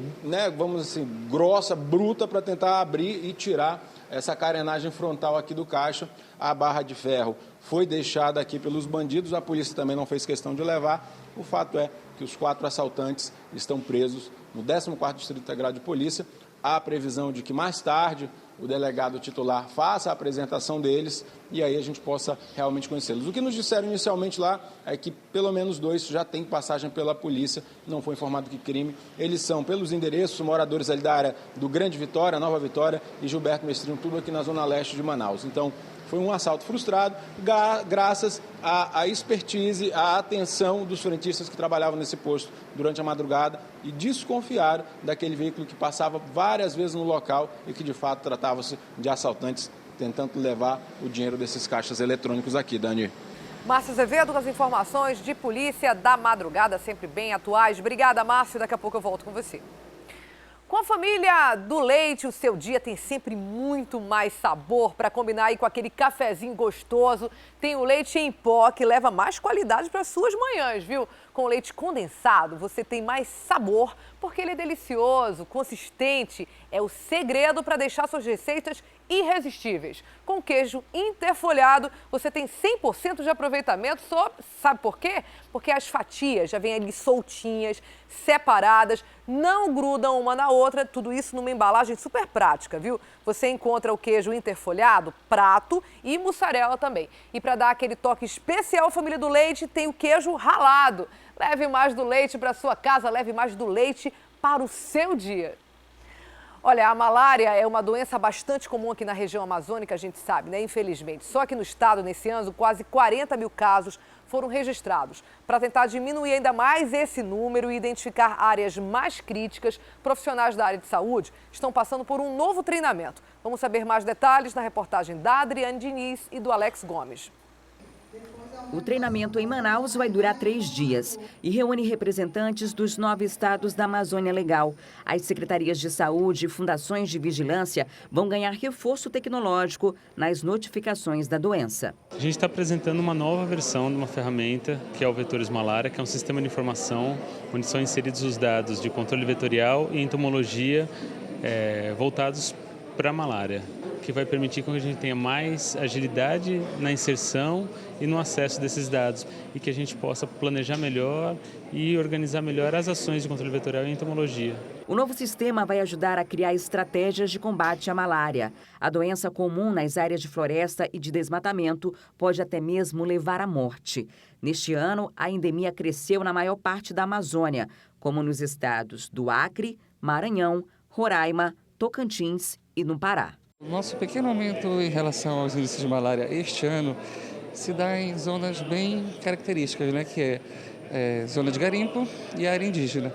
vamos assim, grossa, bruta, para tentar abrir e tirar essa carenagem frontal aqui do caixa. A barra de ferro foi deixada aqui pelos bandidos, a polícia também não fez questão de levar. O fato é que os 4 assaltantes estão presos no 14º Distrito Integrado de Polícia. Há a previsão de que mais tarde o delegado titular faça a apresentação deles e aí a gente possa realmente conhecê-los. O que nos disseram inicialmente lá é que pelo menos 2 já têm passagem pela polícia, não foi informado que crime. Eles são, pelos endereços, moradores ali da área do Grande Vitória, Nova Vitória e Gilberto Mestrinho, tudo aqui na zona leste de Manaus. Então, foi um assalto frustrado, graças à expertise, à atenção dos frentistas que trabalhavam nesse posto durante a madrugada e desconfiaram daquele veículo que passava várias vezes no local e que, de fato, tratava-se de assaltantes tentando levar o dinheiro desses caixas eletrônicos aqui, Dani. Márcio Azevedo, com as informações de polícia da madrugada, sempre bem atuais. Obrigada, Márcio. Daqui a pouco eu volto com você. Com a família do leite, o seu dia tem sempre muito mais sabor para combinar aí com aquele cafezinho gostoso. Tem o leite em pó, que leva mais qualidade para suas manhãs, viu? Com o leite condensado, você tem mais sabor, porque ele é delicioso, consistente. É o segredo para deixar suas receitas irresistíveis. Com queijo interfolhado, você tem 100% de aproveitamento. Sabe por quê? Porque as fatias já vêm ali soltinhas, separadas, não grudam uma na outra. Tudo isso numa embalagem super prática, viu? Você encontra o queijo interfolhado, prato e mussarela também. E para dar aquele toque especial à família do leite, tem o queijo ralado. Leve mais do leite para sua casa, leve mais do leite para o seu dia. Olha, a malária é uma doença bastante comum aqui na região amazônica, a gente sabe, né? Infelizmente. Só que no estado, nesse ano, quase 40 mil casos foram registrados. Para tentar diminuir ainda mais esse número e identificar áreas mais críticas, profissionais da área de saúde estão passando por um novo treinamento. Vamos saber mais detalhes na reportagem da Adriane Diniz e do Alex Gomes. O treinamento em Manaus vai durar 3 dias e reúne representantes dos 9 estados da Amazônia Legal. As secretarias de saúde e fundações de vigilância vão ganhar reforço tecnológico nas notificações da doença. A gente está apresentando uma nova versão de uma ferramenta que é o Vetores Malária, que é um sistema de informação onde são inseridos os dados de controle vetorial e entomologia voltados para a malária, que vai permitir que a gente tenha mais agilidade na inserção e no acesso desses dados e que a gente possa planejar melhor e organizar melhor as ações de controle vetorial e entomologia. O novo sistema vai ajudar a criar estratégias de combate à malária. A doença comum nas áreas de floresta e de desmatamento pode até mesmo levar à morte. Neste ano, a endemia cresceu na maior parte da Amazônia, como nos estados do Acre, Maranhão, Roraima, Tocantins e no Pará. O nosso pequeno aumento em relação aos índices de malária este ano se dá em zonas bem características, né, que é zona de garimpo e área indígena,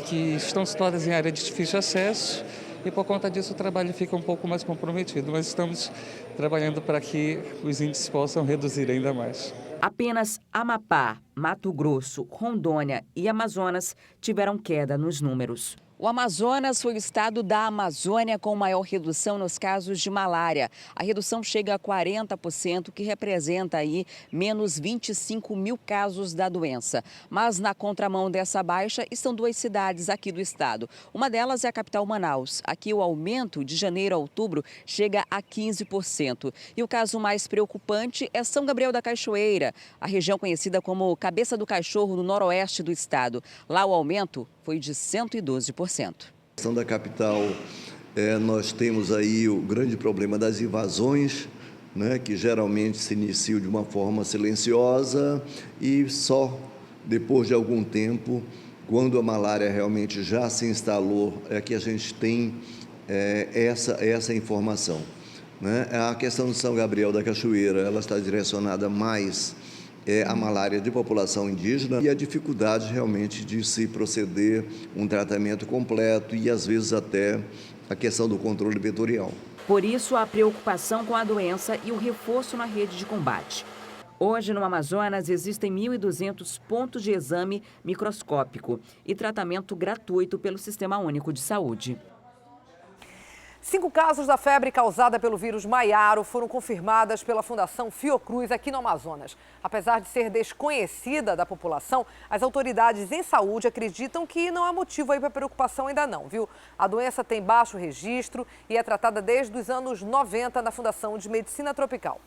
que estão situadas em área de difícil acesso e por conta disso o trabalho fica um pouco mais comprometido, mas estamos trabalhando para que os índices possam reduzir ainda mais. Apenas Amapá, Mato Grosso, Rondônia e Amazonas tiveram queda nos números. O Amazonas foi o estado da Amazônia com maior redução nos casos de malária. A redução chega a 40%, que representa aí menos 25 mil casos da doença. Mas na contramão dessa baixa estão 2 cidades aqui do estado. Uma delas é a capital Manaus. Aqui o aumento de janeiro a outubro chega a 15%. E o caso mais preocupante é São Gabriel da Cachoeira, a região conhecida como Cabeça do Cachorro no noroeste do estado. Lá o aumento foi de 112%. Na questão da capital, nós temos aí o grande problema das invasões, né, que geralmente se iniciam de uma forma silenciosa e só depois de algum tempo, quando a malária realmente já se instalou, é que a gente tem essa informação. Né? A questão de São Gabriel da Cachoeira, ela está direcionada mais a malária de população indígena e a dificuldade realmente de se proceder um tratamento completo e às vezes até a questão do controle vetorial. Por isso, a preocupação com a doença e o reforço na rede de combate. Hoje, no Amazonas, existem 1.200 pontos de exame microscópico e tratamento gratuito pelo Sistema Único de Saúde. 5 casos da febre causada pelo vírus Maiaro foram confirmadas pela Fundação Fiocruz aqui no Amazonas. Apesar de ser desconhecida da população, as autoridades em saúde acreditam que não há motivo aí para preocupação ainda não, viu? A doença tem baixo registro e é tratada desde os anos 90 na Fundação de Medicina Tropical.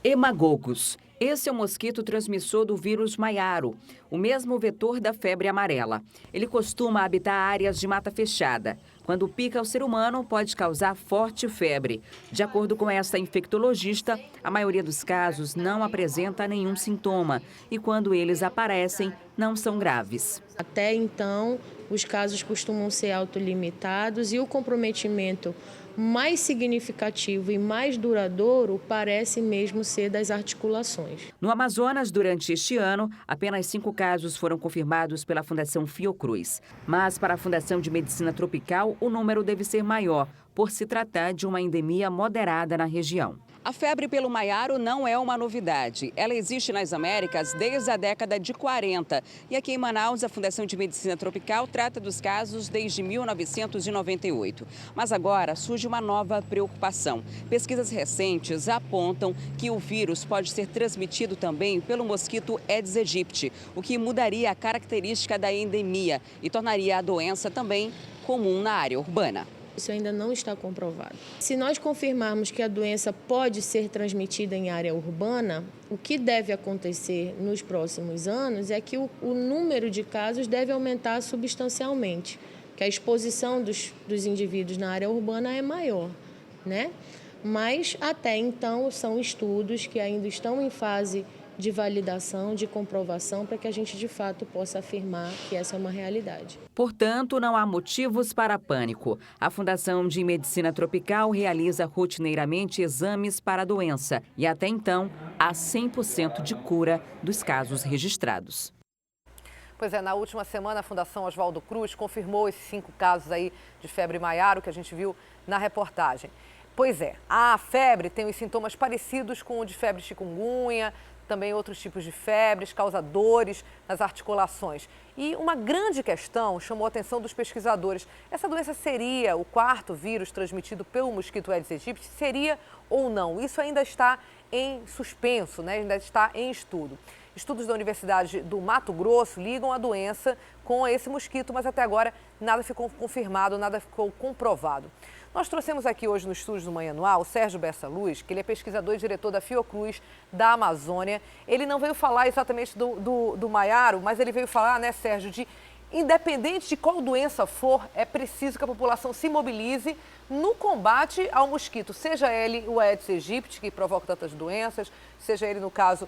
Hemagogos. Esse é o mosquito transmissor do vírus Maiaro, o mesmo vetor da febre amarela. Ele costuma habitar áreas de mata fechada. Quando pica o ser humano, pode causar forte febre. De acordo com esta infectologista, a maioria dos casos não apresenta nenhum sintoma e quando eles aparecem, não são graves. Até então, os casos costumam ser autolimitados e o comprometimento mais significativo e mais duradouro parece mesmo ser das articulações. No Amazonas, durante este ano, apenas 5 casos foram confirmados pela Fundação Fiocruz. Mas para a Fundação de Medicina Tropical, o número deve ser maior, por se tratar de uma endemia moderada na região. A febre pelo maiaro não é uma novidade. Ela existe nas Américas desde a década de 40. E aqui em Manaus, a Fundação de Medicina Tropical trata dos casos desde 1998. Mas agora surge uma nova preocupação. Pesquisas recentes apontam que o vírus pode ser transmitido também pelo mosquito Aedes aegypti, o que mudaria a característica da endemia e tornaria a doença também comum na área urbana. Isso ainda não está comprovado. Se nós confirmarmos que a doença pode ser transmitida em área urbana, o que deve acontecer nos próximos anos é que o número de casos deve aumentar substancialmente, que a exposição dos indivíduos na área urbana é maior, né? Mas, até então, são estudos que ainda estão em fase de validação, de comprovação, para que a gente, de fato, possa afirmar que essa é uma realidade. Portanto, não há motivos para pânico. A Fundação de Medicina Tropical realiza rotineiramente exames para a doença e, até então, há 100% de cura dos casos registrados. Pois é, na última semana a Fundação Oswaldo Cruz confirmou esses 5 casos aí de febre maiaro que a gente viu na reportagem. Pois é, a febre tem os sintomas parecidos com o de febre chikungunya, também outros tipos de febres, causadores nas articulações. E uma grande questão chamou a atenção dos pesquisadores. Essa doença seria o 4º vírus transmitido pelo mosquito Aedes aegypti? Seria ou não? Isso ainda está em suspenso, né? Ainda está em estudo. Estudos da Universidade do Mato Grosso ligam a doença com esse mosquito, mas até agora nada ficou confirmado, nada ficou comprovado. Nós trouxemos aqui hoje no estúdio do Manhã no Ar o Sérgio Bessa Luz, que ele é pesquisador e diretor da Fiocruz da Amazônia. Ele não veio falar exatamente do maiaro, mas ele veio falar, né, Sérgio, de independente de qual doença for, é preciso que a população se mobilize no combate ao mosquito, seja ele o Aedes aegypti, que provoca tantas doenças, seja ele no caso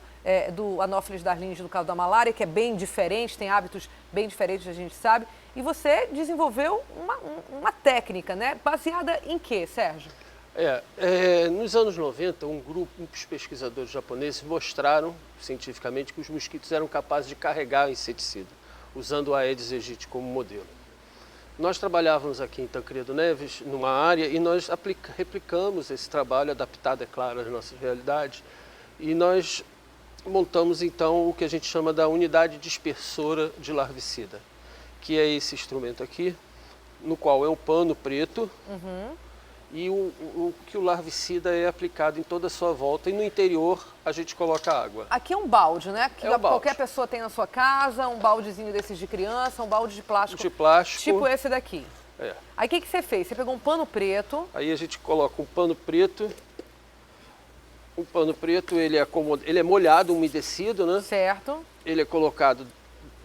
do Anopheles darlingis, no caso da malária, que é bem diferente, tem hábitos bem diferentes, a gente sabe. E você desenvolveu uma técnica, né? Baseada em quê, Sérgio? Nos anos 90, um grupo de pesquisadores japoneses mostraram cientificamente que os mosquitos eram capazes de carregar o inseticida, usando o Aedes aegypti como modelo. Nós trabalhávamos aqui em Tancredo Neves, numa área, e nós replicamos esse trabalho, adaptado, é claro, às nossas realidades, e nós montamos, então, o que a gente chama da unidade dispersora de larvicida, que é esse instrumento aqui, no qual é um pano preto, e que o larvicida é aplicado em toda a sua volta, e no interior a gente coloca água. Aqui é um balde, né? Que um balde. Qualquer pessoa tem na sua casa, um baldezinho desses de criança, um balde de plástico. De plástico. Tipo esse daqui. Aí o que você fez? Você pegou um pano preto. Aí a gente coloca um pano preto. O pano preto, ele é molhado, umedecido, né? Certo. Ele é colocado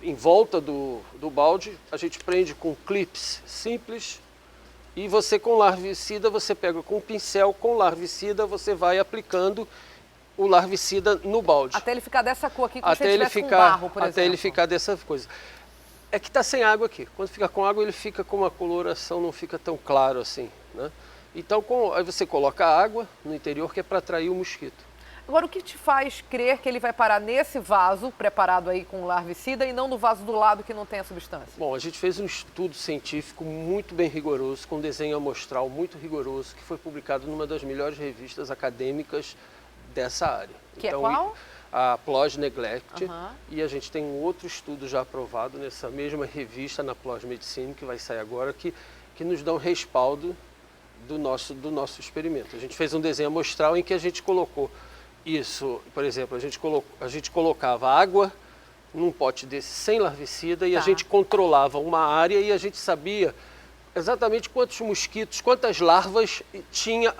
em volta do balde, a gente prende com clips simples. E você, com larvicida, você pega com um pincel, com larvicida, você vai aplicando o larvicida no balde. Até ele ficar dessa cor aqui, como se ele tivesse com barro, por exemplo. Até ele ficar dessa coisa. É que está sem água aqui. Quando fica com água, ele fica com uma coloração, não fica tão claro assim, né? Então, aí você coloca água no interior, que é para atrair o mosquito. Agora, o que te faz crer que ele vai parar nesse vaso, preparado aí com larvicida, e não no vaso do lado que não tem a substância? Bom, a gente fez um estudo científico muito bem rigoroso, com desenho amostral muito rigoroso, que foi publicado numa das melhores revistas acadêmicas dessa área. Que então, é qual? A PLOS Neglect. E a gente tem um outro estudo já aprovado nessa mesma revista, na PLOS Medicine, que vai sair agora, que nos dá um respaldo do nosso experimento. A gente fez um desenho amostral em que a gente colocou isso, por exemplo, a gente colocava água num pote desse sem larvicida e a gente controlava uma área e a gente sabia exatamente quantos mosquitos, quantas larvas tinha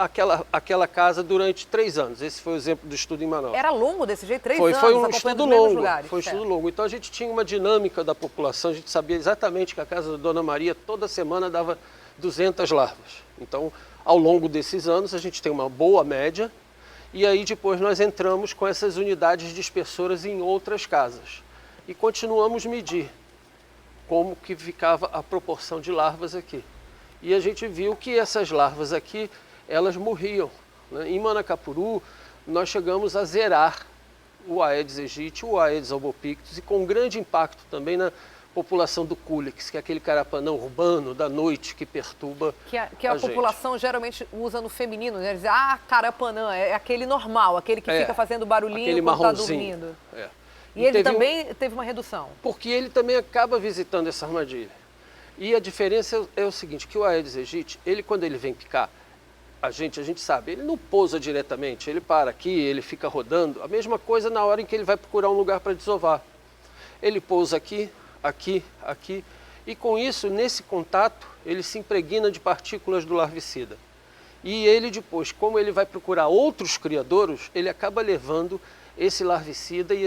aquela casa durante 3 anos. Esse foi o exemplo do estudo em Manaus. Era longo desse jeito? 3 anos? Foi um estudo longo. Foi um estudo longo. Então a gente tinha uma dinâmica da população, a gente sabia exatamente que a casa da Dona Maria toda semana dava 200 larvas. Então, ao longo desses anos, a gente tem uma boa média. E aí depois nós entramos com essas unidades dispersoras em outras casas. E continuamos a medir como que ficava a proporção de larvas aqui. E a gente viu que essas larvas aqui, elas morriam, né? Em Manacapuru, nós chegamos a zerar o Aedes aegypti, o Aedes albopictus, e com grande impacto também população do Culex, que é aquele carapanã urbano da noite que perturba que a população geralmente usa no feminino, né? Dizer, carapanã, é aquele normal, aquele que fica fazendo barulhinho quando está dormindo. E ele também teve uma redução. Porque ele também acaba visitando essa armadilha. E a diferença é o seguinte, que o Aedes aegypti, ele quando ele vem picar, a gente sabe, ele não pousa diretamente, ele para aqui, ele fica rodando, a mesma coisa na hora em que ele vai procurar um lugar para desovar. Ele pousa aqui, aqui, aqui, e com isso, nesse contato, ele se impregna de partículas do larvicida. E ele depois, como ele vai procurar outros criadouros, ele acaba levando esse larvicida e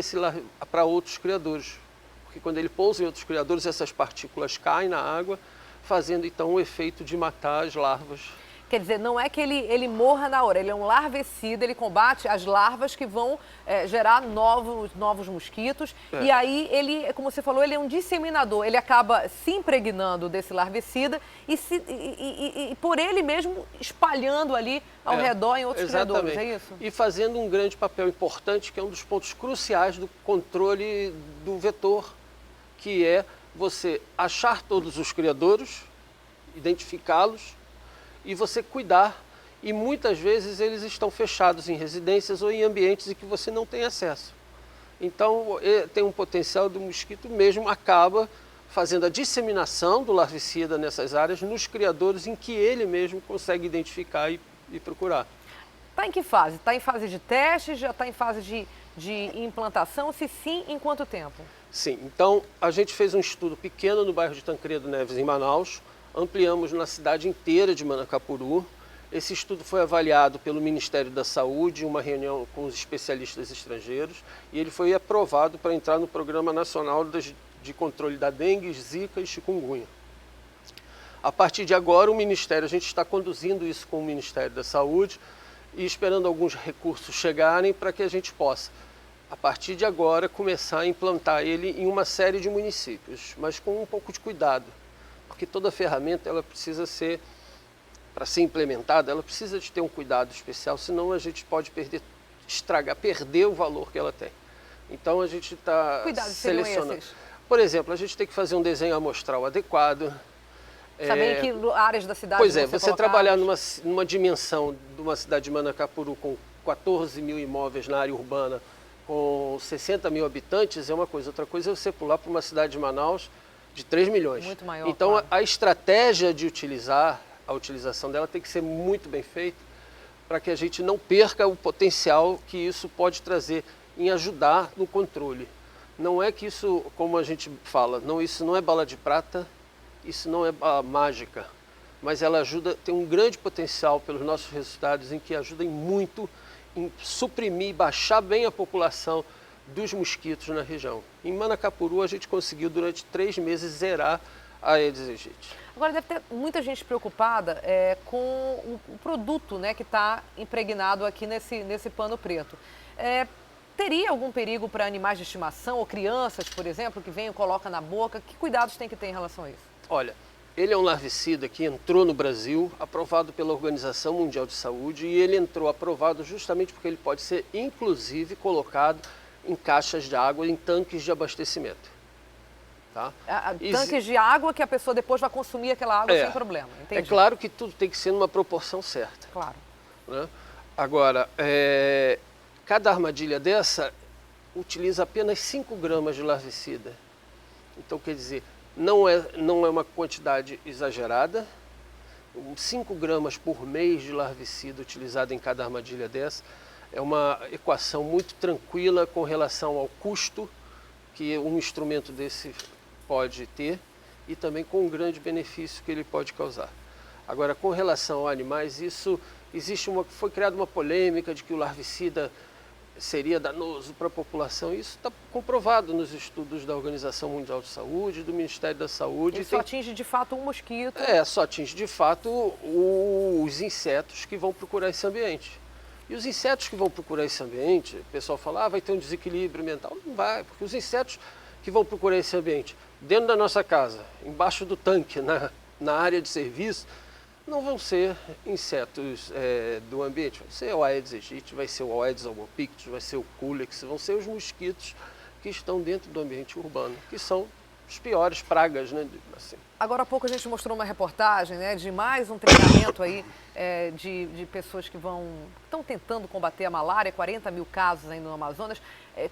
para outros criadouros. Porque quando ele pousa em outros criadouros, essas partículas caem na água, fazendo então o efeito de matar as larvas. Quer dizer, não é que ele morra na hora, ele é um larvicida, ele combate as larvas que vão gerar novos mosquitos. E aí, ele, como você falou, ele é um disseminador, ele acaba se impregnando desse larvicida e por ele mesmo espalhando ali ao redor em outros criadores, é isso? E fazendo um grande papel importante, que é um dos pontos cruciais do controle do vetor, que é você achar todos os criadouros, identificá-los, e você cuidar, e muitas vezes eles estão fechados em residências ou em ambientes em que você não tem acesso. Então, tem um potencial do mosquito mesmo, acaba fazendo a disseminação do larvicida nessas áreas nos criadouros em que ele mesmo consegue identificar e procurar. Está em que fase? Está em fase de teste? Já está em fase de implantação? Se sim, em quanto tempo? Sim, então a gente fez um estudo pequeno no bairro de Tancredo Neves, em Manaus, ampliamos na cidade inteira de Manacapuru. Esse estudo foi avaliado pelo Ministério da Saúde em uma reunião com os especialistas estrangeiros e ele foi aprovado para entrar no Programa Nacional de Controle da Dengue, Zika e Chikungunya. A partir de agora, a gente está conduzindo isso com o Ministério da Saúde e esperando alguns recursos chegarem para que a gente possa, a partir de agora, começar a implantar ele em uma série de municípios, mas com um pouco de cuidado. Porque toda ferramenta, ela precisa ser, para ser implementada, ela precisa de ter um cuidado especial, senão a gente pode perder o valor que ela tem. Então a gente está selecionando. Por exemplo, a gente tem que fazer um desenho amostral adequado. Saber em que áreas da cidade você trabalhar numa dimensão de uma cidade de Manacapuru com 14 mil imóveis na área urbana, com 60 mil habitantes, é uma coisa. Outra coisa é você pular para uma cidade de Manaus de 3 milhões. Muito maior, então, claro. A estratégia de a utilização dela tem que ser muito bem feita para que a gente não perca o potencial que isso pode trazer em ajudar no controle. Não é que isso, como a gente fala, isso não é bala de prata, isso não é mágica, mas ela tem um grande potencial pelos nossos resultados em que ajudem muito em suprimir, baixar bem a população dos mosquitos na região. Em Manacapuru, a gente conseguiu, durante 3 meses, zerar a Aedes aegypti. Agora, deve ter muita gente preocupada com o produto, né, que está impregnado aqui nesse pano preto. Teria algum perigo para animais de estimação ou crianças, por exemplo, que vêm e colocam na boca? Que cuidados tem que ter em relação a isso? Olha, ele é um larvicida que entrou no Brasil, aprovado pela Organização Mundial de Saúde, e ele entrou aprovado justamente porque ele pode ser, inclusive, colocado em caixas de água, em tanques de abastecimento. Tá? Tanques de água que a pessoa depois vai consumir aquela água sem problema. Entendi. É claro que tudo tem que ser numa proporção certa. Claro. Né? Agora, cada armadilha dessa utiliza apenas 5 gramas de larvicida. Então, quer dizer, não é uma quantidade exagerada. 5 gramas por mês de larvicida utilizado em cada armadilha dessa é uma equação muito tranquila com relação ao custo que um instrumento desse pode ter e também com o grande benefício que ele pode causar. Agora, com relação a animais, foi criada uma polêmica de que o larvicida seria danoso para a população. Isso está comprovado nos estudos da Organização Mundial de Saúde, do Ministério da Saúde. Ele só atinge de fato um mosquito. Só atinge de fato os insetos que vão procurar esse ambiente. E os insetos que vão procurar esse ambiente, o pessoal fala, vai ter um desequilíbrio ambiental. Não vai, porque os insetos que vão procurar esse ambiente, dentro da nossa casa, embaixo do tanque, na área de serviço, não vão ser insetos do ambiente. Vai ser o Aedes aegypti, vai ser o Aedes albopictus, vai ser o Culex, vão ser os mosquitos que estão dentro do ambiente urbano, que são as piores pragas, né? Assim. Agora há pouco a gente mostrou uma reportagem, né, de mais um treinamento aí de pessoas que estão tentando combater a malária, 40 mil casos ainda no Amazonas.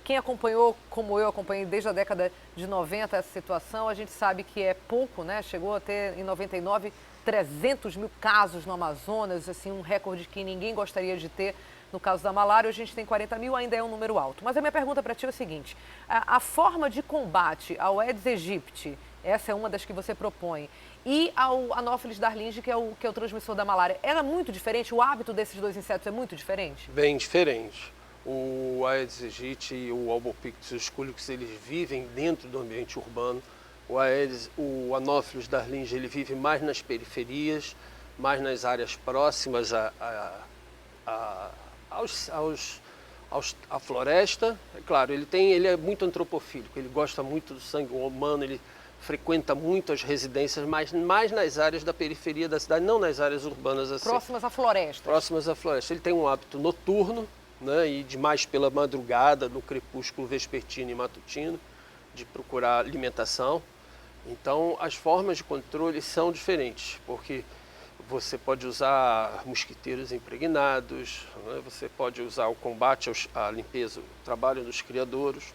Quem acompanhou, como eu acompanhei desde a década de 90 essa situação, a gente sabe que é pouco, né? Chegou a ter em 99 300 mil casos no Amazonas, assim, um recorde que ninguém gostaria de ter. No caso da malária, a gente tem 40 mil, ainda é um número alto. Mas a minha pergunta para ti é o seguinte, a forma de combate ao Aedes aegypti, essa é uma das que você propõe, e ao Anopheles darlingi, que é o transmissor da malária, era muito diferente? O hábito desses dois insetos é muito diferente? Bem diferente. O Aedes aegypti e o Albopictus esculix, eles vivem dentro do ambiente urbano. O Anopheles darlingi, ele vive mais nas periferias, mais nas áreas próximas à floresta. É claro, ele é muito antropofílico, ele gosta muito do sangue humano, ele frequenta muito as residências, mas mais nas áreas da periferia da cidade, não nas áreas urbanas assim. Próximas à floresta. Próximas à floresta. Ele tem um hábito noturno, né, e de mais pela madrugada, no crepúsculo vespertino e matutino, de procurar alimentação. Então, as formas de controle são diferentes, porque você pode usar mosquiteiros impregnados, né? Você pode usar o combate à limpeza, o trabalho dos criadouros.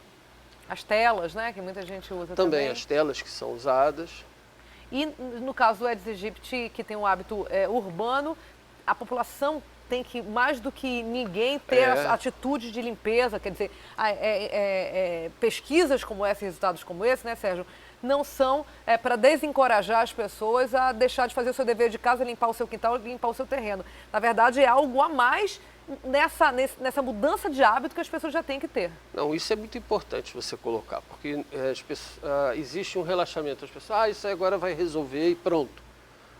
As telas, né, que muita gente usa também. Também as telas que são usadas. E no caso do Aedes aegypti, que tem um hábito urbano, a população tem que, mais do que ninguém, ter atitude de limpeza, quer dizer, pesquisas como essa, resultados como esse, né, Sérgio, não são para desencorajar as pessoas a deixar de fazer o seu dever de casa, limpar o seu quintal, limpar o seu terreno. Na verdade, é algo a mais nessa mudança de hábito que as pessoas já têm que ter. Não, isso é muito importante você colocar, porque existe um relaxamento. As pessoas, isso aí agora vai resolver e pronto.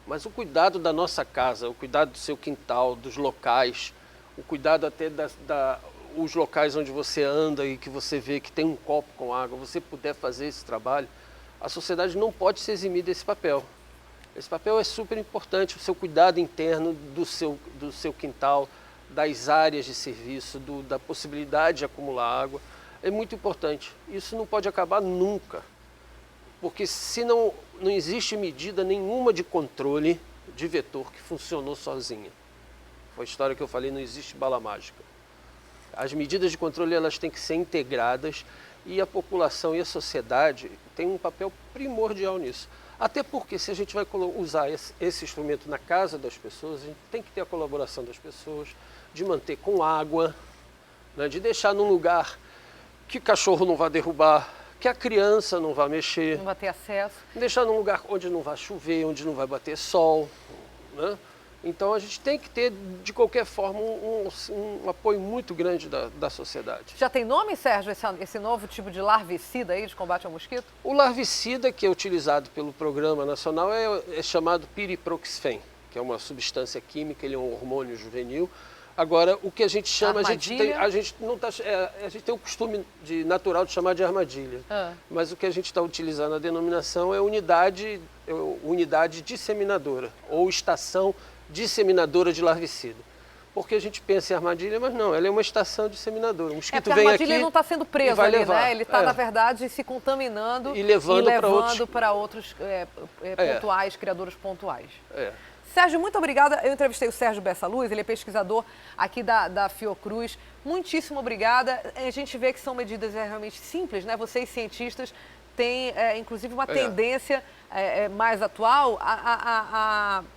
Mas o cuidado da nossa casa, o cuidado do seu quintal, dos locais, o cuidado até os locais onde você anda e que você vê que tem um copo com água, você puder fazer esse trabalho, a sociedade não pode se eximir desse papel. Esse papel é super importante, o seu cuidado interno do seu quintal, das áreas de serviço, da possibilidade de acumular água, é muito importante. Isso não pode acabar nunca, porque se não existe medida nenhuma de controle de vetor que funcionou sozinha. Foi a história que eu falei, não existe bala mágica. As medidas de controle elas têm que ser integradas e a população e a sociedade têm um papel primordial nisso. Até porque se a gente vai usar esse instrumento na casa das pessoas, a gente tem que ter a colaboração das pessoas, de manter com água, né, de deixar num lugar que o cachorro não vai derrubar, que a criança não vai mexer. Não vai ter acesso. Deixar num lugar onde não vai chover, onde não vai bater sol, né? Então a gente tem que ter, de qualquer forma, um apoio muito grande da sociedade. Já tem nome, Sérgio, esse novo tipo de larvicida aí de combate ao mosquito? O larvicida que é utilizado pelo Programa Nacional é chamado piriproxfen, que é uma substância química, ele é um hormônio juvenil. Agora, o que a gente chama, a gente tem o costume natural de chamar de armadilha. Mas o que a gente está utilizando a denominação é unidade disseminadora, ou estação disseminadora de larvicida. Porque a gente pensa em armadilha, mas não, ela é uma estação disseminadora. O mosquito vem aqui. A armadilha não está sendo preso ali, né? Ele está, na verdade, se contaminando e levando para outros pontuais, criadores pontuais. É. Sérgio, muito obrigada. Eu entrevistei o Sérgio Bessaluz, ele é pesquisador aqui da Fiocruz. Muitíssimo obrigada. A gente vê que são medidas realmente simples, né? Vocês, cientistas, têm, inclusive, uma tendência mais atual,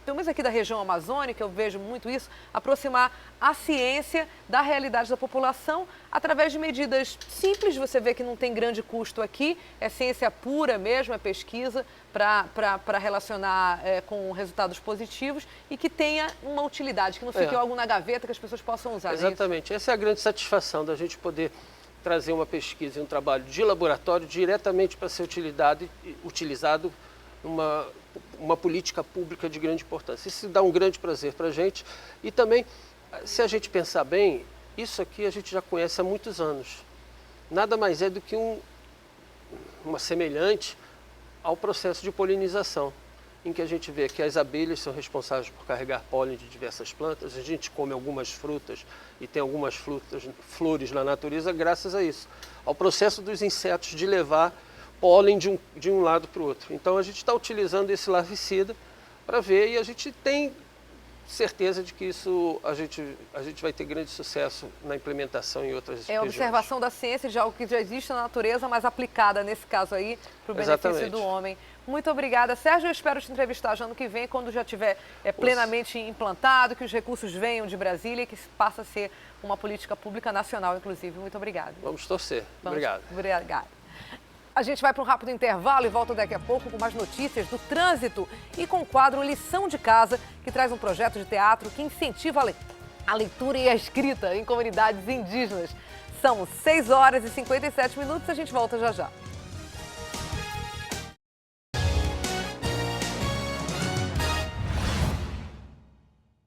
pelo menos aqui da região amazônica, eu vejo muito isso, aproximar a ciência da realidade da população através de medidas simples. Você vê que não tem grande custo aqui, é ciência pura mesmo, é pesquisa para relacionar com resultados positivos e que tenha uma utilidade, que não fique algo na gaveta que as pessoas possam usar. Exatamente, essa é a grande satisfação da gente poder trazer uma pesquisa e um trabalho de laboratório diretamente para ser utilizado uma política pública de grande importância. Isso dá um grande prazer para a gente. E também, se a gente pensar bem, isso aqui a gente já conhece há muitos anos. Nada mais é do que uma semelhante ao processo de polinização, em que a gente vê que as abelhas são responsáveis por carregar pólen de diversas plantas, a gente come algumas frutas e tem algumas flores na natureza graças a isso, ao processo dos insetos de levar pólen de um lado para o outro. Então a gente está utilizando esse larvicida para ver e a gente tem certeza de que isso a gente vai ter grande sucesso na implementação em outras regiões. É a observação da ciência de algo que já existe na natureza, mas aplicada nesse caso aí para o benefício do homem. Muito obrigada, Sérgio. Eu espero te entrevistar já ano que vem, quando já estiver plenamente implantado, que os recursos venham de Brasília e que passa a ser uma política pública nacional, inclusive. Muito obrigada. Vamos torcer. Obrigado. Obrigada. A gente vai para um rápido intervalo e volta daqui a pouco com mais notícias do trânsito e com o quadro Lição de Casa, que traz um projeto de teatro que incentiva a leitura e a escrita em comunidades indígenas. São 6 horas e 57 minutos, a gente volta já já.